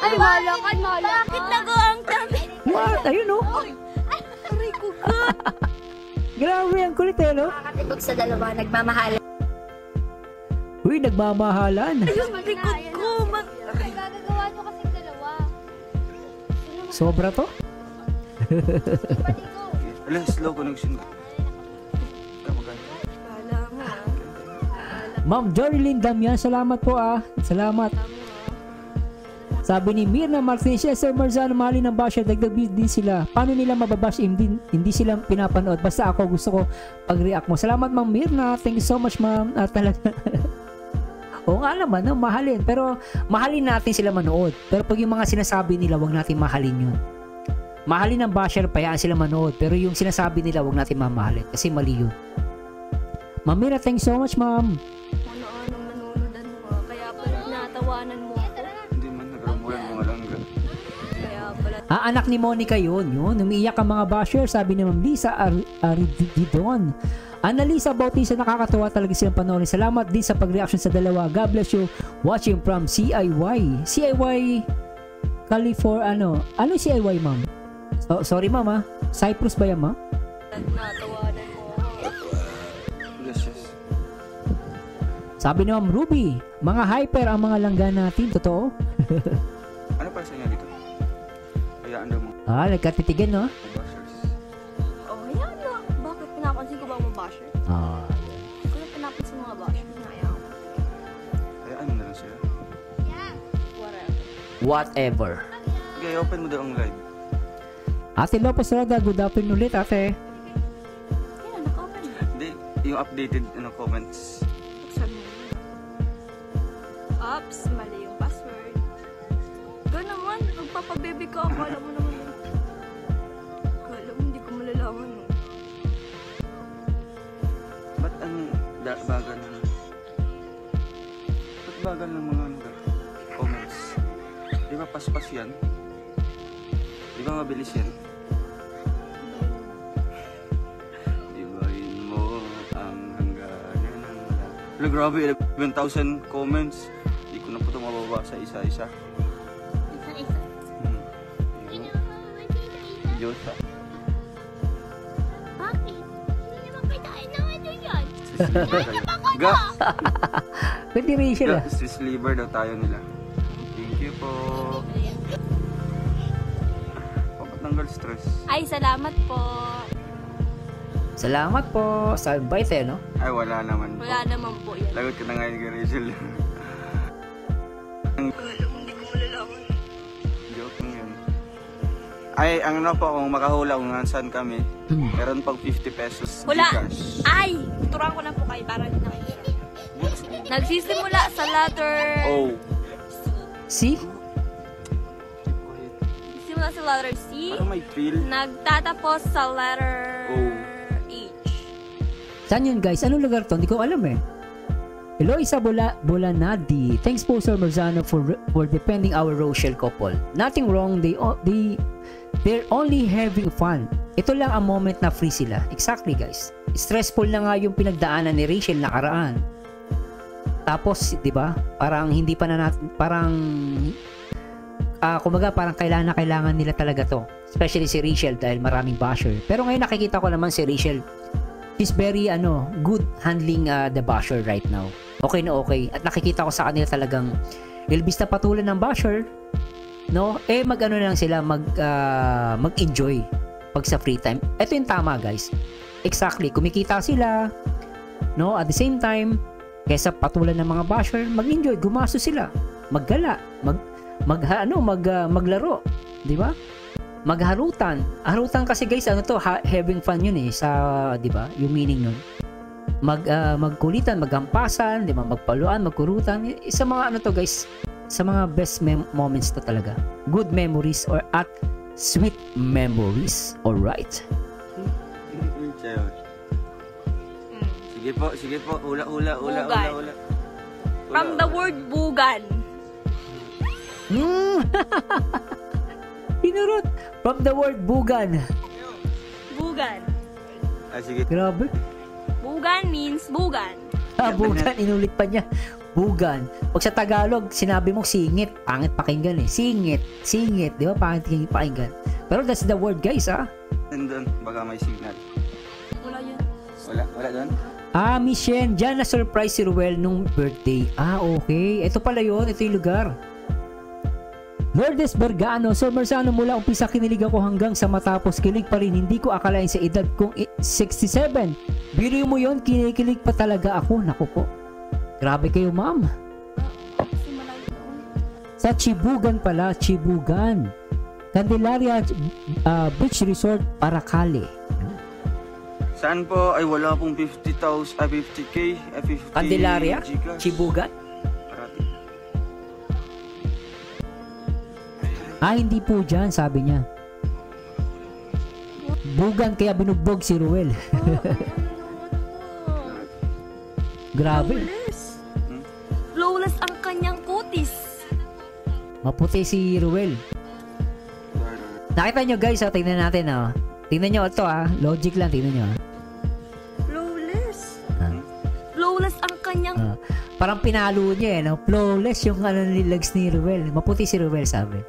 Ay, malakan. Bakit nagawa ang tabi? What? Ayun oh. Aray ko ka. Grabe ang kulit eh, no? Nakakatibok sa dalawa, nagmamahal. Uy, nagmamahalan. Yung likod ko. Gagagawa nyo kasing dalawa. Sobra to. wala, slow connection. Kala mo. Ma'am Jorilyn Damian, salamat po ah. Salamat. Sabi ni Mirna Martinez, yes, Sir Marzano, mahalin ng basher, dagdag din sila. Paano nila mababash? Hindi sila pinapanood. Basta ako, gusto ko pag-react mo. Salamat, Ma'am Mirna. Thank you so much, Ma'am. Talaga. Oo nga naman, no, mahalin. Pero mahalin natin sila manood. Pero pag yung mga sinasabi nila, wag natin mahalin yun. Mahalin ng basher, payaan sila manood. Pero yung sinasabi nila, wag natin mamahalin. Kasi mali yun. Ma'am Mirna, thank you so much, Ma'am. Ano-anong nanunodan mo. Kaya pala natawanan mo ako. Hindi man, nagrambulan mga langga. Kaya pala. Anak ni Monica yun. Umiiyak ang mga basher, sabi ni Ma'am Lisa Arididon. Annalisa Bautista, nakakatuwa talaga silang panoorin. Salamat din sa pag-reaction sa dalawa. God bless you. Watching from CIY. CIY California, ano CIY, ma'am? Sorry, ma'am, Cyprus ba yan, ma'am? Natawanan mo ako. Yes. Sabi ni Ma'am Ruby, mga hyper ang mga langga natin. Totoo? Ano para sa inyo dito? Hayaan daw mo. Nagkatitigan, no? Bashers. Oh, yan na. Bakit pinapansin ko ba mo basher? whatever. Okay, open mo daw ang live. Ate Lopez Roda, good afternoon ulit, ate. Yan, naka-open na. Hindi, yung updated comments. Buksan mo. Oops, mali yung password. Gano'n naman, magpapababy ka. Akala mo naman. Akala mo, hindi ko malalaman. No? Ba't ang bagal ng... Ba't bagal ng mga comments? Di ba paspas yan? Di ba mabilis yan? Ibahin mo ang hangganan ng lahat. Pero grabe, 11,000 comments. Di ko na po ito mababasa isa-isa. Isa-isa. Diyos ah. Bakit? Hindi naman kitain naman doon yan. Ga! Pwede Rachel, ah. Swiss liver daw tayo nila. Thank you po. Papatanggal stress. Ay, salamat po. Salamat po sa invite, no? Ay, wala naman po. Wala naman po yan. Lagot ka na ngayon kay Rachel. Akala mo, hindi ko malalaman. Joke lang yun. Ay, ang ano po, kung makahula kung nasaan kami, meron pang 50 pesos Hula! Gcash. Ay! Turuan ko na po kayo para hindi nakikita. Nagsisimula sa letter... Oh. See? Nagsisimula sa letter C. Parang may feel. Nagtatapos sa letter Oh. H. Saan yun, guys? Anong lugar to? Hindi ko alam, eh. Hello, Isabela Bolanadi. Thanks po, Sir Marzano, for defending our Rochelle couple. Nothing wrong. They're only having fun. Ito lang ang moment na free sila. Exactly, guys. Stressful na nga yung pinagdaanan ni Rachel nakaraan. Tapos, 'di ba? Parang hindi pa na natin, parang kumbaga parang kailangan nila talaga 'to. Especially si Rachel dahil maraming basher. Pero ngayon nakikita ko naman si Rachel, she's very good handling the basher right now. Okay na okay. At nakikita ko sa kanila talagang ilbis na patulan ng basher, no? Mag-ano lang sila, mag-enjoy pag sa free time. Ito yung tama, guys. Exactly. Kumikita sila, no? At the same time, kaysa patulan ng mga basher, mag-enjoy, gumasto sila, maggala, maglaro, di ba? Magharutan. Harutan kasi, guys, having fun yun eh, sa, di ba? Yung meaning nun. Magkulitan, maghampasan, di ba? Magpaluan, magkurutan. Sa mga guys, sa mga best moments to talaga. Good memories or at sweet memories. Alright. Sige po. Ula. Bugan. From the word bugan. Pinurot. From the word bugan. Bugan. Ah, sige. Grabe. Bugan means bugan. Bugan. Inulit pa niya. Bugan. Pag sa Tagalog, sinabi mo singit. Pangit pakinggan eh. Singit. Di ba? Pangit pakinggan. Pero that's the word, guys, ah. Nandun, baka may signal. Wala yun. Wala doon? Miss Shen, dyan na-surprise si Ruel nung birthday. Okay. Ito pala yun. Ito yung lugar. Lourdes Bergano, Sir Marzano, mula umpisa kinilig ako hanggang sa matapos kilig pa rin. Hindi ko akalain sa edad kong 67. Biro mo yun, kinikilig pa talaga ako. Naku po. Grabe kayo, ma'am. Sa Chibugan pala, Chibugan. Candelaria Beach Resort, Paracale. Saan po? Ay, wala pong 50,000, 50K, 50 Candelaria? Gcash. Chibugan? Parati. Hindi po dyan, sabi niya. Bugan kaya binugbog si Ruel. Grabe. Flawless ang kanyang kutis. Maputi si Ruel. Nakita nyo, guys, tingnan natin. Tingnan nyo ito, logic lang, tingnan nyo. Flawless. Flawless ang kanyang... Parang pinalo niya flawless yung nilags ni Ruel. Maputi si Ruel, sabi.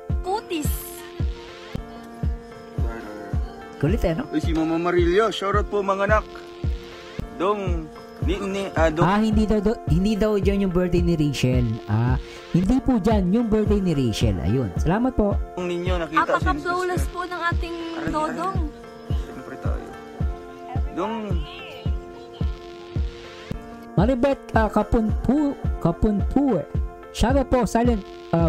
kutis. Kulit no? Uy, si Mama Marillo, shoutout po mga anak. Dong, hindi daw dyan yung birthday ni Rachel. Hindi po dyan yung birthday ni Rachel. Ayun. Salamat po. Ninyo nakita Apaka-flawless po ng ating Dodong. Siyempre tayo. Dong. Maribet Kapunpu. Shoutout po, silent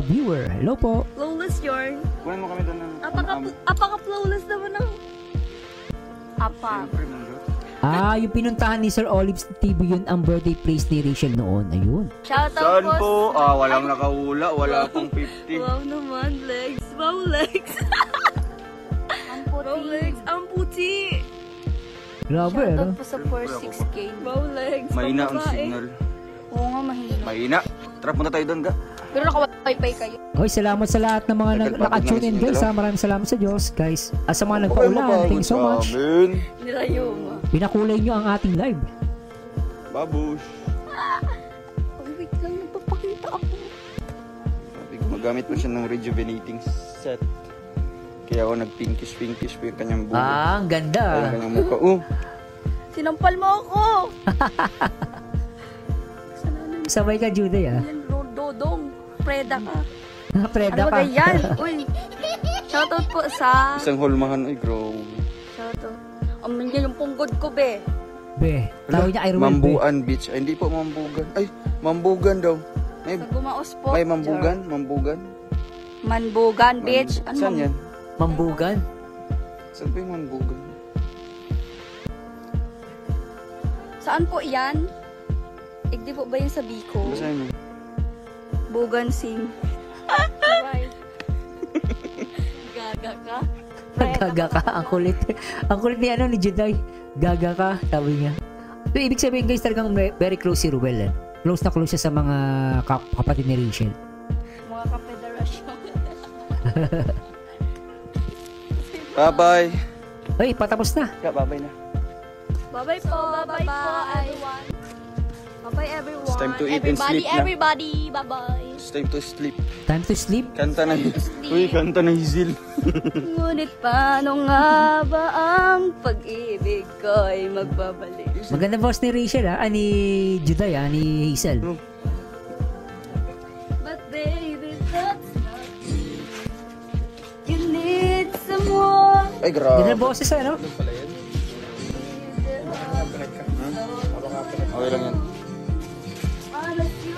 viewer. Hello po. Flawless yarn. Kunin mo kami doon ng... Apaka-flawless naman ng... Apa. Siyempre, Manjot. Yung pinuntahan ni Sir Olives TV, yun ang birthday place ni Rachel noon. Ayun. Shoutout Saan po? Walang nakahula. Wala pong 50. Wow naman, legs. Wow, legs. Ang Wow, legs. Ang puti. Grabe, ano? po sa 46K. Wow, legs. Mahina ang Pambabae. signal. Oo nga, mahina. Mahina. Tara, punta tayo doon, ga. Pero naka-wifi kayo. Hoy, salamat sa lahat ng mga naka-tune in, guys. Maraming salamat sa Diyos, guys. At sa mga nagpaulan, thank you so much. Nilayo mo. Pinakulay nyo ang ating live. Babush. Oh, wait lang. Nagpapakita ako. Sabi ko, magamit mo siya ng rejuvenating set. Kaya ako nag-pinkish po yung kanyang buhok. Ang ganda. Ay, yung kanyang mukha. Oh, Sinampal mo ako. Sabay ka, Juday, ah. Yan, Dodong. Preda ka. Preda Ano ka. ba yan? Uy. Shoutout po sa... isang hulmahan. Ay, grow. Shoutout. Yan yung punggod ko, be. Be, tawag niya Irwin, be. Mambuan Beach. Ay, hindi po Mambugan. Ay, Mambugan daw. May, Sa Gumaos po. may Mambugan? Mambugan? Manbugan, bitch. Ano Saan yan? Mambugan. Saan ba yung Mambugan? Saan po yan? Di po ba yung sa Bicol? Basahin mo. Bugan Sing. Right. Gaga ka? Gaga ka. Ang kulit. Ang kulit ni ano ni Juday. Gaga ka. Sabi niya. So, ibig sabihin, guys, talagang very close si Ruel. Eh. Close na close siya sa mga kapatid ni Rachel. Mga kapederasyon. Bye-bye. Hoy, patapos na. Yeah, bye-bye na. Bye-bye po. Bye-bye po, everyone. Bye-bye, everyone. It's time to eat and sleep na. Everybody. Bye-bye. It's time to sleep. Time to sleep. Kanta na. Uy, kanta na Hizil. Ngunit paano nga ba ang pag-ibig ko'y magbabalik? Maganda boss ni Rachel, ha? Ni Juday, ha? Ni Hazel. But baby, that's not me. You need someone. Ay, grabe. Ganda boses, ano? Okay lang yan. Honest you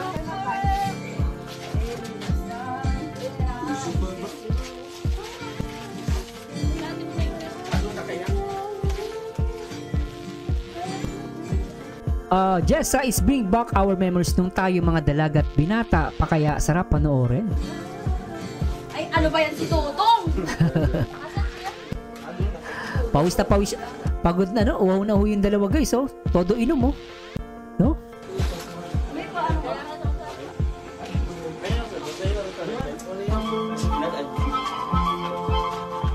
are. Jessa is bring back our memories nung tayo mga dalagat binata pa kaya sarap panoorin. Ay, ano ba yan si Totong? Pawis na pawis. Pagod na, no? Uhaw na ho yung dalawa, guys, oh. Todo inom, oh. No?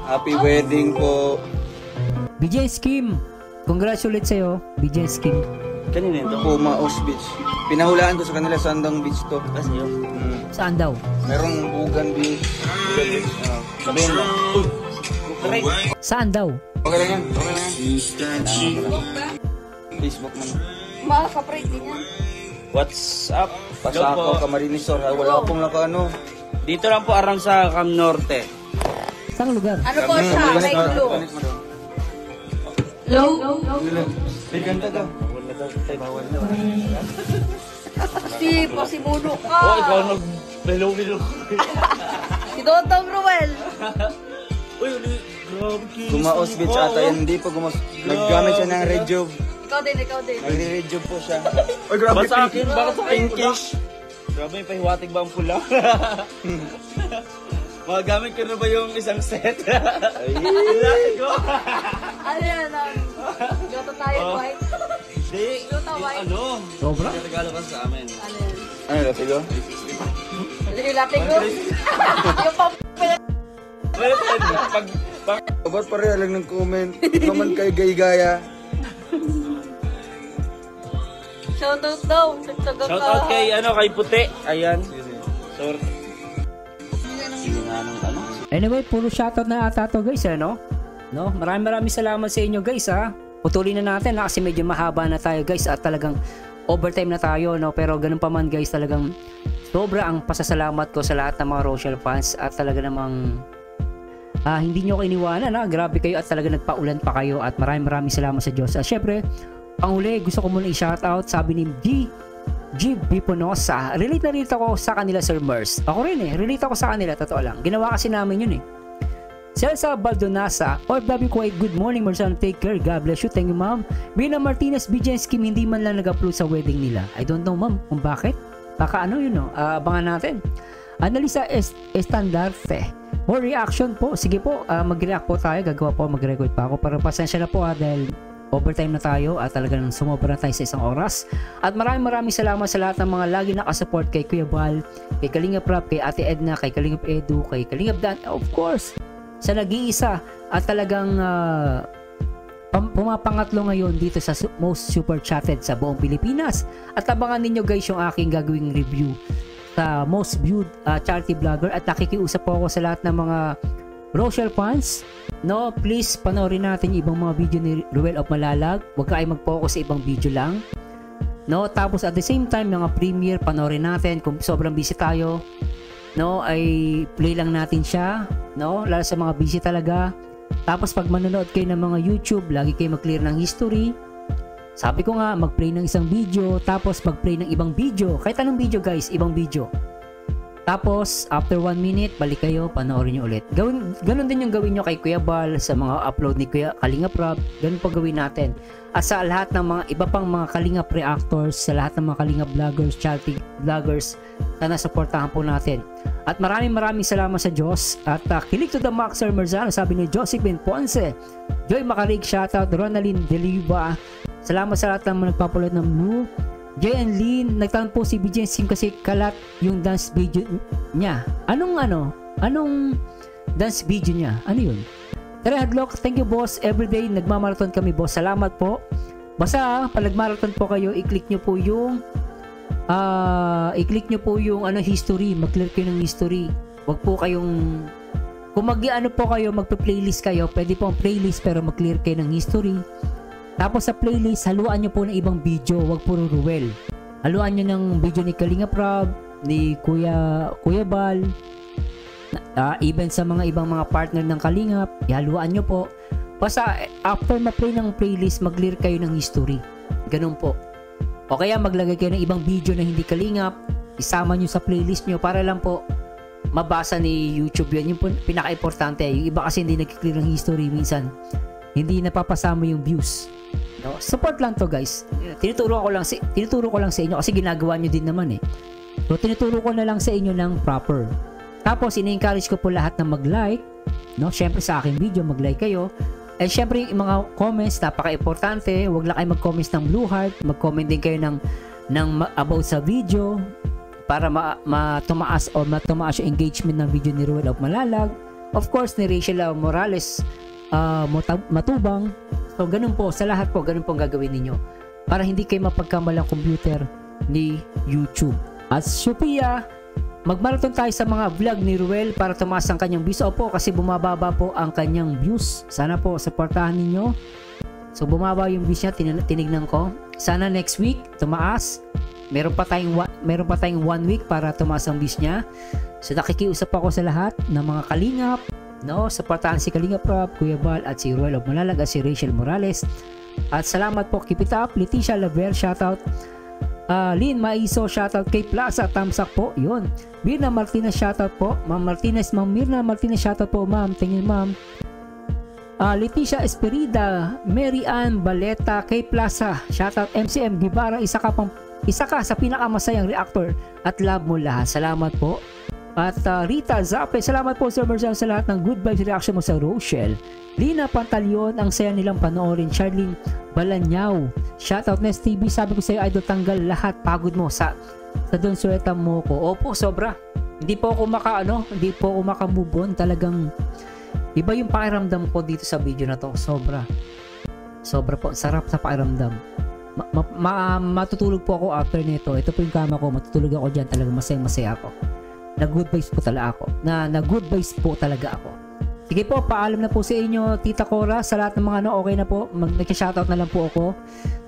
Happy wedding po. BJ Skim. Congratulations sa'yo, BJ Skim. Kanina ito? Kumaos Beach. Pinahulaan ko sa kanila sa Andang Beach to. Kasi yun. Saan daw? Merong Bugan Beach. Bugan Beach. Sabihin mo. Saan daw? Okay lang yan. Okay lang yan. Facebook man. Mga kapre din yan. What's up? Pasako, Camarinesor. Wala akong nakaano. Dito lang po arang sa Cam Norte. Saan lugar? Ano po siya? May ulo. Low? Ay, ganda daw. Si Muno ka. Oh, ikaw nag-belong-belong. Si Dotong Ruel. Uy, grabe kiss. Gumaos Beach ata yan. Hindi pa gumaos. Naggamit siya ng red job. Ikaw din. Nagre-red job po siya. Ay, grabe. Bakit sa akin? Bakit sa pinkish? Grabe, may pahiwatig ba ang pula? Magagamit ko na ba yung isang set? Ay, ko. Ano yan? Goto tayo, white. Hindi, yung ano? Sobra? Regalo ka sa amin. Ano yan? Ano, Latigo? Yung latte ko. Yung pang... Well, pag Ba't pareha lang ng comment? Naman kay gay-gaya. Shoutout daw. shoutout kay kay Puti. Ayan. Sorry. Anyway, puro shoutout na ata to, guys, ano? No? Maraming salamat sa inyo, guys, ha? Putulin na natin, kasi medyo mahaba na tayo, guys, at talagang overtime na tayo, no? Pero ganun pa man, guys, talagang sobra ang pasasalamat ko sa lahat ng mga Rochelle fans at talaga namang hindi nyo ko iniwanan, ha? Grabe kayo at talaga nagpaulan pa kayo at maraming salamat sa Diyos. At syempre, panghuli, gusto ko muna i-shoutout, sabi ni G, G. Biponosa. Relate na relate ako sa kanila, Sir Mers. Ako rin relate ako sa kanila, totoo lang. Ginawa kasi namin yun Celsa Baldonasa, OFW ko ay good morning, Marcelo, take care, God bless you, thank you ma'am. Bina Martinez, BJ Skim, hindi man lang nag-upload sa wedding nila. I don't know ma'am kung bakit. Baka abangan natin. Annalisa Estandarte, more reaction po, sige po, mag-react po tayo, gagawa po, mag-record pa ako, pero pasensya na po dahil overtime na tayo at talagang sumobra tayo sa isang oras. At maraming salamat sa lahat ng mga lagi nakasupport kay Kuya Bal, kay Kalingap Rap, kay Ate Edna, kay Kalingap Edu, kay Kalingap Dan, of course, sa nag-iisa at talagang pumapangatlo ngayon dito sa most super chatted sa buong Pilipinas. At abangan ninyo guys yung aking gagawing review sa most viewed charity vlogger at nakikiusap po ako sa lahat ng mga Rochelle fans. No, please panoorin natin yung ibang mga video ni Ruel of Malalag. Huwag kayo mag-focus sa ibang video lang. No, tapos at the same time mga premiere panoorin natin kung sobrang busy tayo. No, ay play lang natin siya, no, lalo sa mga busy talaga. Tapos pag manonood kayo ng mga YouTube, lagi kayo mag-clear ng history. Sabi ko nga, mag-play ng isang video, tapos mag-play ng ibang video. Kahit anong video guys, ibang video. Tapos after 1 minute, balik kayo, panoorin nyo ulit. Ganun din yung gawin nyo kay Kuya Bal, sa mga upload ni Kuya Kalingap Rap, ganun pa gawin natin. At sa lahat ng mga iba pang mga Kalingap reactors, sa lahat ng mga Kalingap vloggers, charity vloggers, sana supportahan po natin. At maraming salamat sa Diyos. At kilig to the max, Sir Merzano, sabi ni Josephine Ponce, Joy Macarig, shoutout, Ronaldin Deliva, salamat sa lahat ng mga nagpapulot ng Blue. Jay and Lynn, nagtanong po si BJ Sim kasi kalat yung dance video niya. Anong dance video niya? Ano yun? Tara Hadlock, thank you boss. Everyday nagmamarathon kami boss. Salamat po. Basta pag nagmarathon po kayo, i-click nyo po yung history. Mag-clear kayo ng history. Wag po kayong kung magpe-playlist kayo, pwede po ang playlist pero mag-clear kayo ng history. Tapos sa playlist, haluan nyo po ng ibang video, wag puro Ruel. Haluan nyo ng video ni Kalingap Rap, ni Kuya Bal, even sa mga ibang mga partner ng Kalingap, ihaluan nyo po. Basta after ma-play ng playlist, mag-clear kayo ng history. Ganun po. O kaya maglagay kayo ng ibang video na hindi Kalingap, isama nyo sa playlist nyo para lang po mabasa ni YouTube yan. Yung pinaka-importante. Yung iba kasi hindi nag-clear ng history minsan. Hindi napapasama yung views. No? Support lang to guys. Tinuturo ko lang sa inyo kasi ginagawa nyo din naman So tinuturo ko na lang sa inyo ng proper. Tapos ini-encourage ko po lahat na mag-like, no? Syempre sa aking video mag-like kayo. And syempre yung mga comments napaka-importante. Huwag lang kayo mag-comments ng blue heart, mag-comment din kayo ng about sa video para matumaas yung engagement ng video ni Ruel of Malalag. Of course ni Rachel Morales Matubang. So ganun po sa lahat po, ganun po ang gagawin ninyo para hindi kayo mapagkamalang computer ni YouTube. At Sophia, magmarathon tayo sa mga vlog ni Ruel para tumaas ang kanyang views. Opo, kasi bumababa po ang kanyang views. Sana po supportahan ninyo. So bumaba yung views niya, tinignan ko. Sana next week tumaas. Meron pa tayong 1 week para tumaas ang views niya. So nakikiusap ako sa lahat ng mga Kalingap, no, supportahan si Kalingap Rap, Kuya Bal at si Ruel of Malalag at si Rachel Morales. At salamat po, keep it up. Leticia Laver, shoutout. Lynn Maiso, shoutout. Kay Plaza, thumbs up po, yun. Mirna Martinez, shoutout po. Ma'am Mirna Martinez, shoutout po ma'am, tingin ma'am. Leticia Esperida, Mary Ann Baleta, Kay Plaza, shoutout. MCM Guevara, isa ka sa pinakamasayang reactor at love mo lahat. Salamat po. At Rita Zape, salamat po Sir Marcel sa lahat ng good vibes reaction mo sa Rochelle. Lina Pantalion, ang saya nilang panoorin. Charlene Balanyaw, shoutout Nest TV, sabi ko sa'yo idol, tanggal lahat pagod mo sa Don Sueta mo ko. Opo, sobra. Hindi po ako maka-move on. Talagang iba yung pakiramdam ko dito sa video na to. Sobra po, sarap sa pakiramdam. Matutulog po ako after nito. Ito po yung kama ko, matutulog ako dyan. Talagang masaya ako. Na good vibes po talaga ako. Sige po, paalam na po sa inyo Tita Cora, sa lahat ng mga okay na po, nag-shoutout na lang po ako.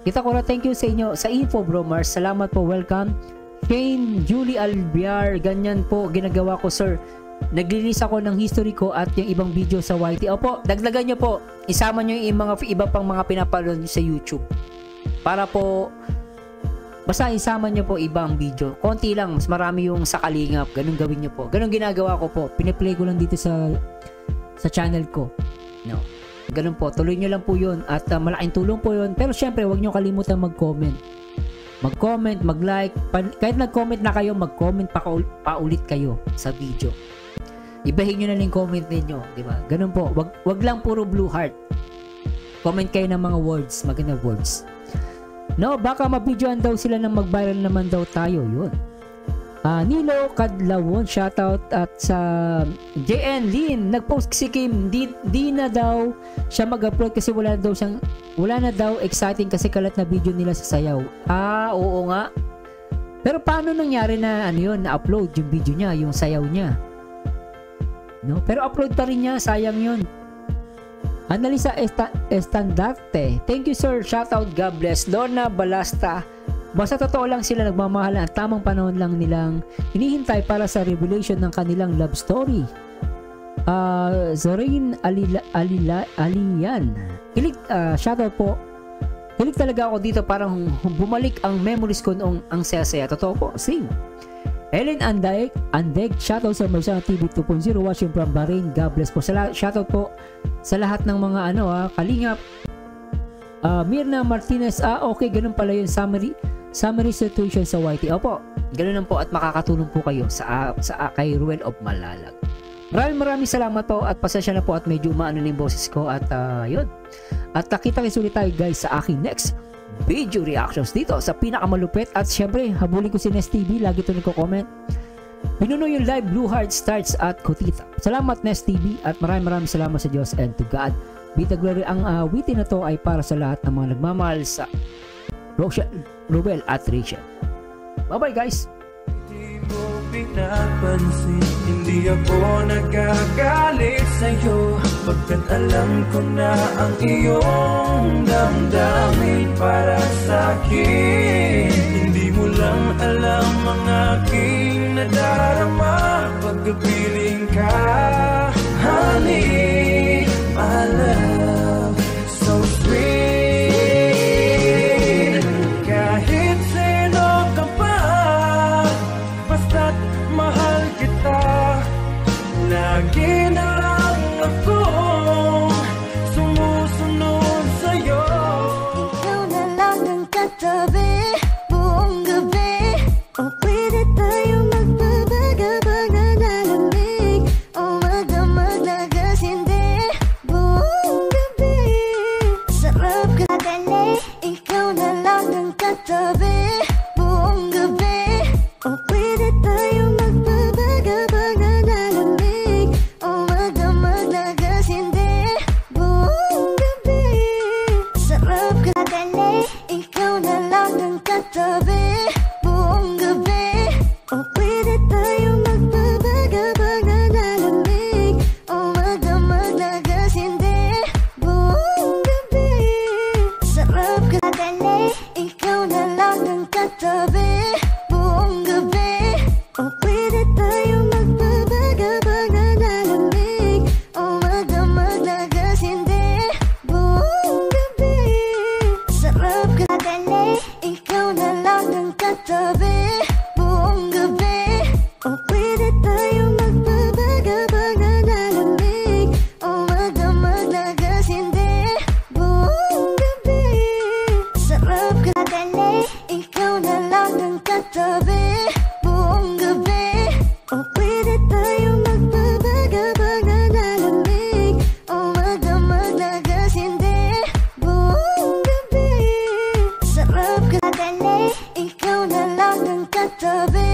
Tita Cora, thank you sa inyo sa info bro Mars, salamat po, welcome. Shane Julie Albiar, ganyan po ginagawa ko sir, naglilis ako ng history ko at yung ibang video sa YT. Opo, dagdagan nyo po, isama nyo yung mga iba pang mga pinapanood sa YouTube para po Basta isama nyo po ibang video. Konti lang, mas marami yung sa Kalingap. Ganun gawin nyo po. Ganun ginagawa ko po. Piniplay ko lang dito sa channel ko. No. Ganun po. Tuloy nyo lang po yun. At malaking tulong po yun. Pero syempre, huwag nyo kalimutan mag-comment. Mag-comment, mag-like. Kahit nag-comment na kayo, mag-comment pa ulit kayo sa video. Ibahin nyo na lang yung comment ninyo. Diba? Ganun po. Wag lang puro blue heart. Comment kayo ng mga words. Magandang words. No, baka mabidyoan daw sila ng mag-viral naman daw tayo. Yun. Nilo Kadlawon, shoutout. At sa JN Lin, nag-post si Kim, di na daw siya mag-upload kasi wala na daw exciting kasi kalat na video nila sa sayaw. Oo nga. Pero paano nangyari na na-upload yung video niya, yung sayaw niya? No, pero upload pa rin niya, sayang yun. Analisa Estandarte, thank you sir, shoutout, God bless. Lorna Balasta, basta totoo lang sila nagmamahalan at tamang panahon lang nilang hinihintay para sa revelation ng kanilang love story. Zorin Alian, kilig, shoutout po. Kilig talaga ako dito, parang bumalik ang memories ko noong ang saya-saya. Totoo po, same. Ellen Andeg, shoutout sa Marsana TV 2.0 watching from Bahrain. God bless po. Shoutout po sa lahat ng mga Kalingap. Mirna Martinez, okay, ganun pala yung summary situation sa YT. Opo, ganun lang po at makakatulong po kayo sa kay Ruel of Malalag. Maraming salamat po at pasensya na po at medyo umaano na yung boses ko at yun. At kita-kits ulit tayo guys sa aking next video reactions dito sa pinakamalupit. At syempre habulin ko si Nest TV, lagi ito nagko-comment. Pinuno yung live, Blue Heart Starts at Kutita. Salamat Nest TV at maraming salamat sa Diyos and to God be the glory. Ang awitin na to ay para sa lahat ng mga nagmamahal sa Ruel at Rachel. Bye bye guys. Di mo pinapansin, hindi ako nagagalit sa'yo, pagkat alam ko na ang iyong damdamin para sa'kin. Hindi mo lang alam ang aking nadarama pagkapiling ka. Honey, my love, so sweet. Kahit sino ka pa, basta't mahal kita. Lagi na lang akong sumusunod sa'yo. Ikaw na lang ang katabi buong gabi. O pwede tayo magpabaga-baga na lamig. O magdamag na gas, hindi buong gabi. Sarap ka dali. Ikaw na lang ang katabi buong gabi. O pwede tayo magpabaga-baga na lamig. O magdamag na gas, hindi buong gabi. Sarap ka dali. Ikaw na lang ang katabi buong gabi. O pwede tayo magpabaga-baga na lamig. O magdamag na gas, hindi buong gabi. Sarap ka dali. Ikaw na lang ang katabi buong gabi. O pwede tayo magpabaga-baga na lamig. O magdamag na gas, hindi buong gabi. Sarap ka dali. Ikaw na lang ang katabi buong gabi. O pwede tayo magpabaga-baga na lamig. O magdamag na gas, hindi buong gabi. Sarap ka dali. Ikaw na lang ang katabi buong gabi. O pwede tayo magpabaga-baga na lamig. O magdamag na gas, hindi buong gabi. Sarap ka dali. Ikaw na lang ang katabi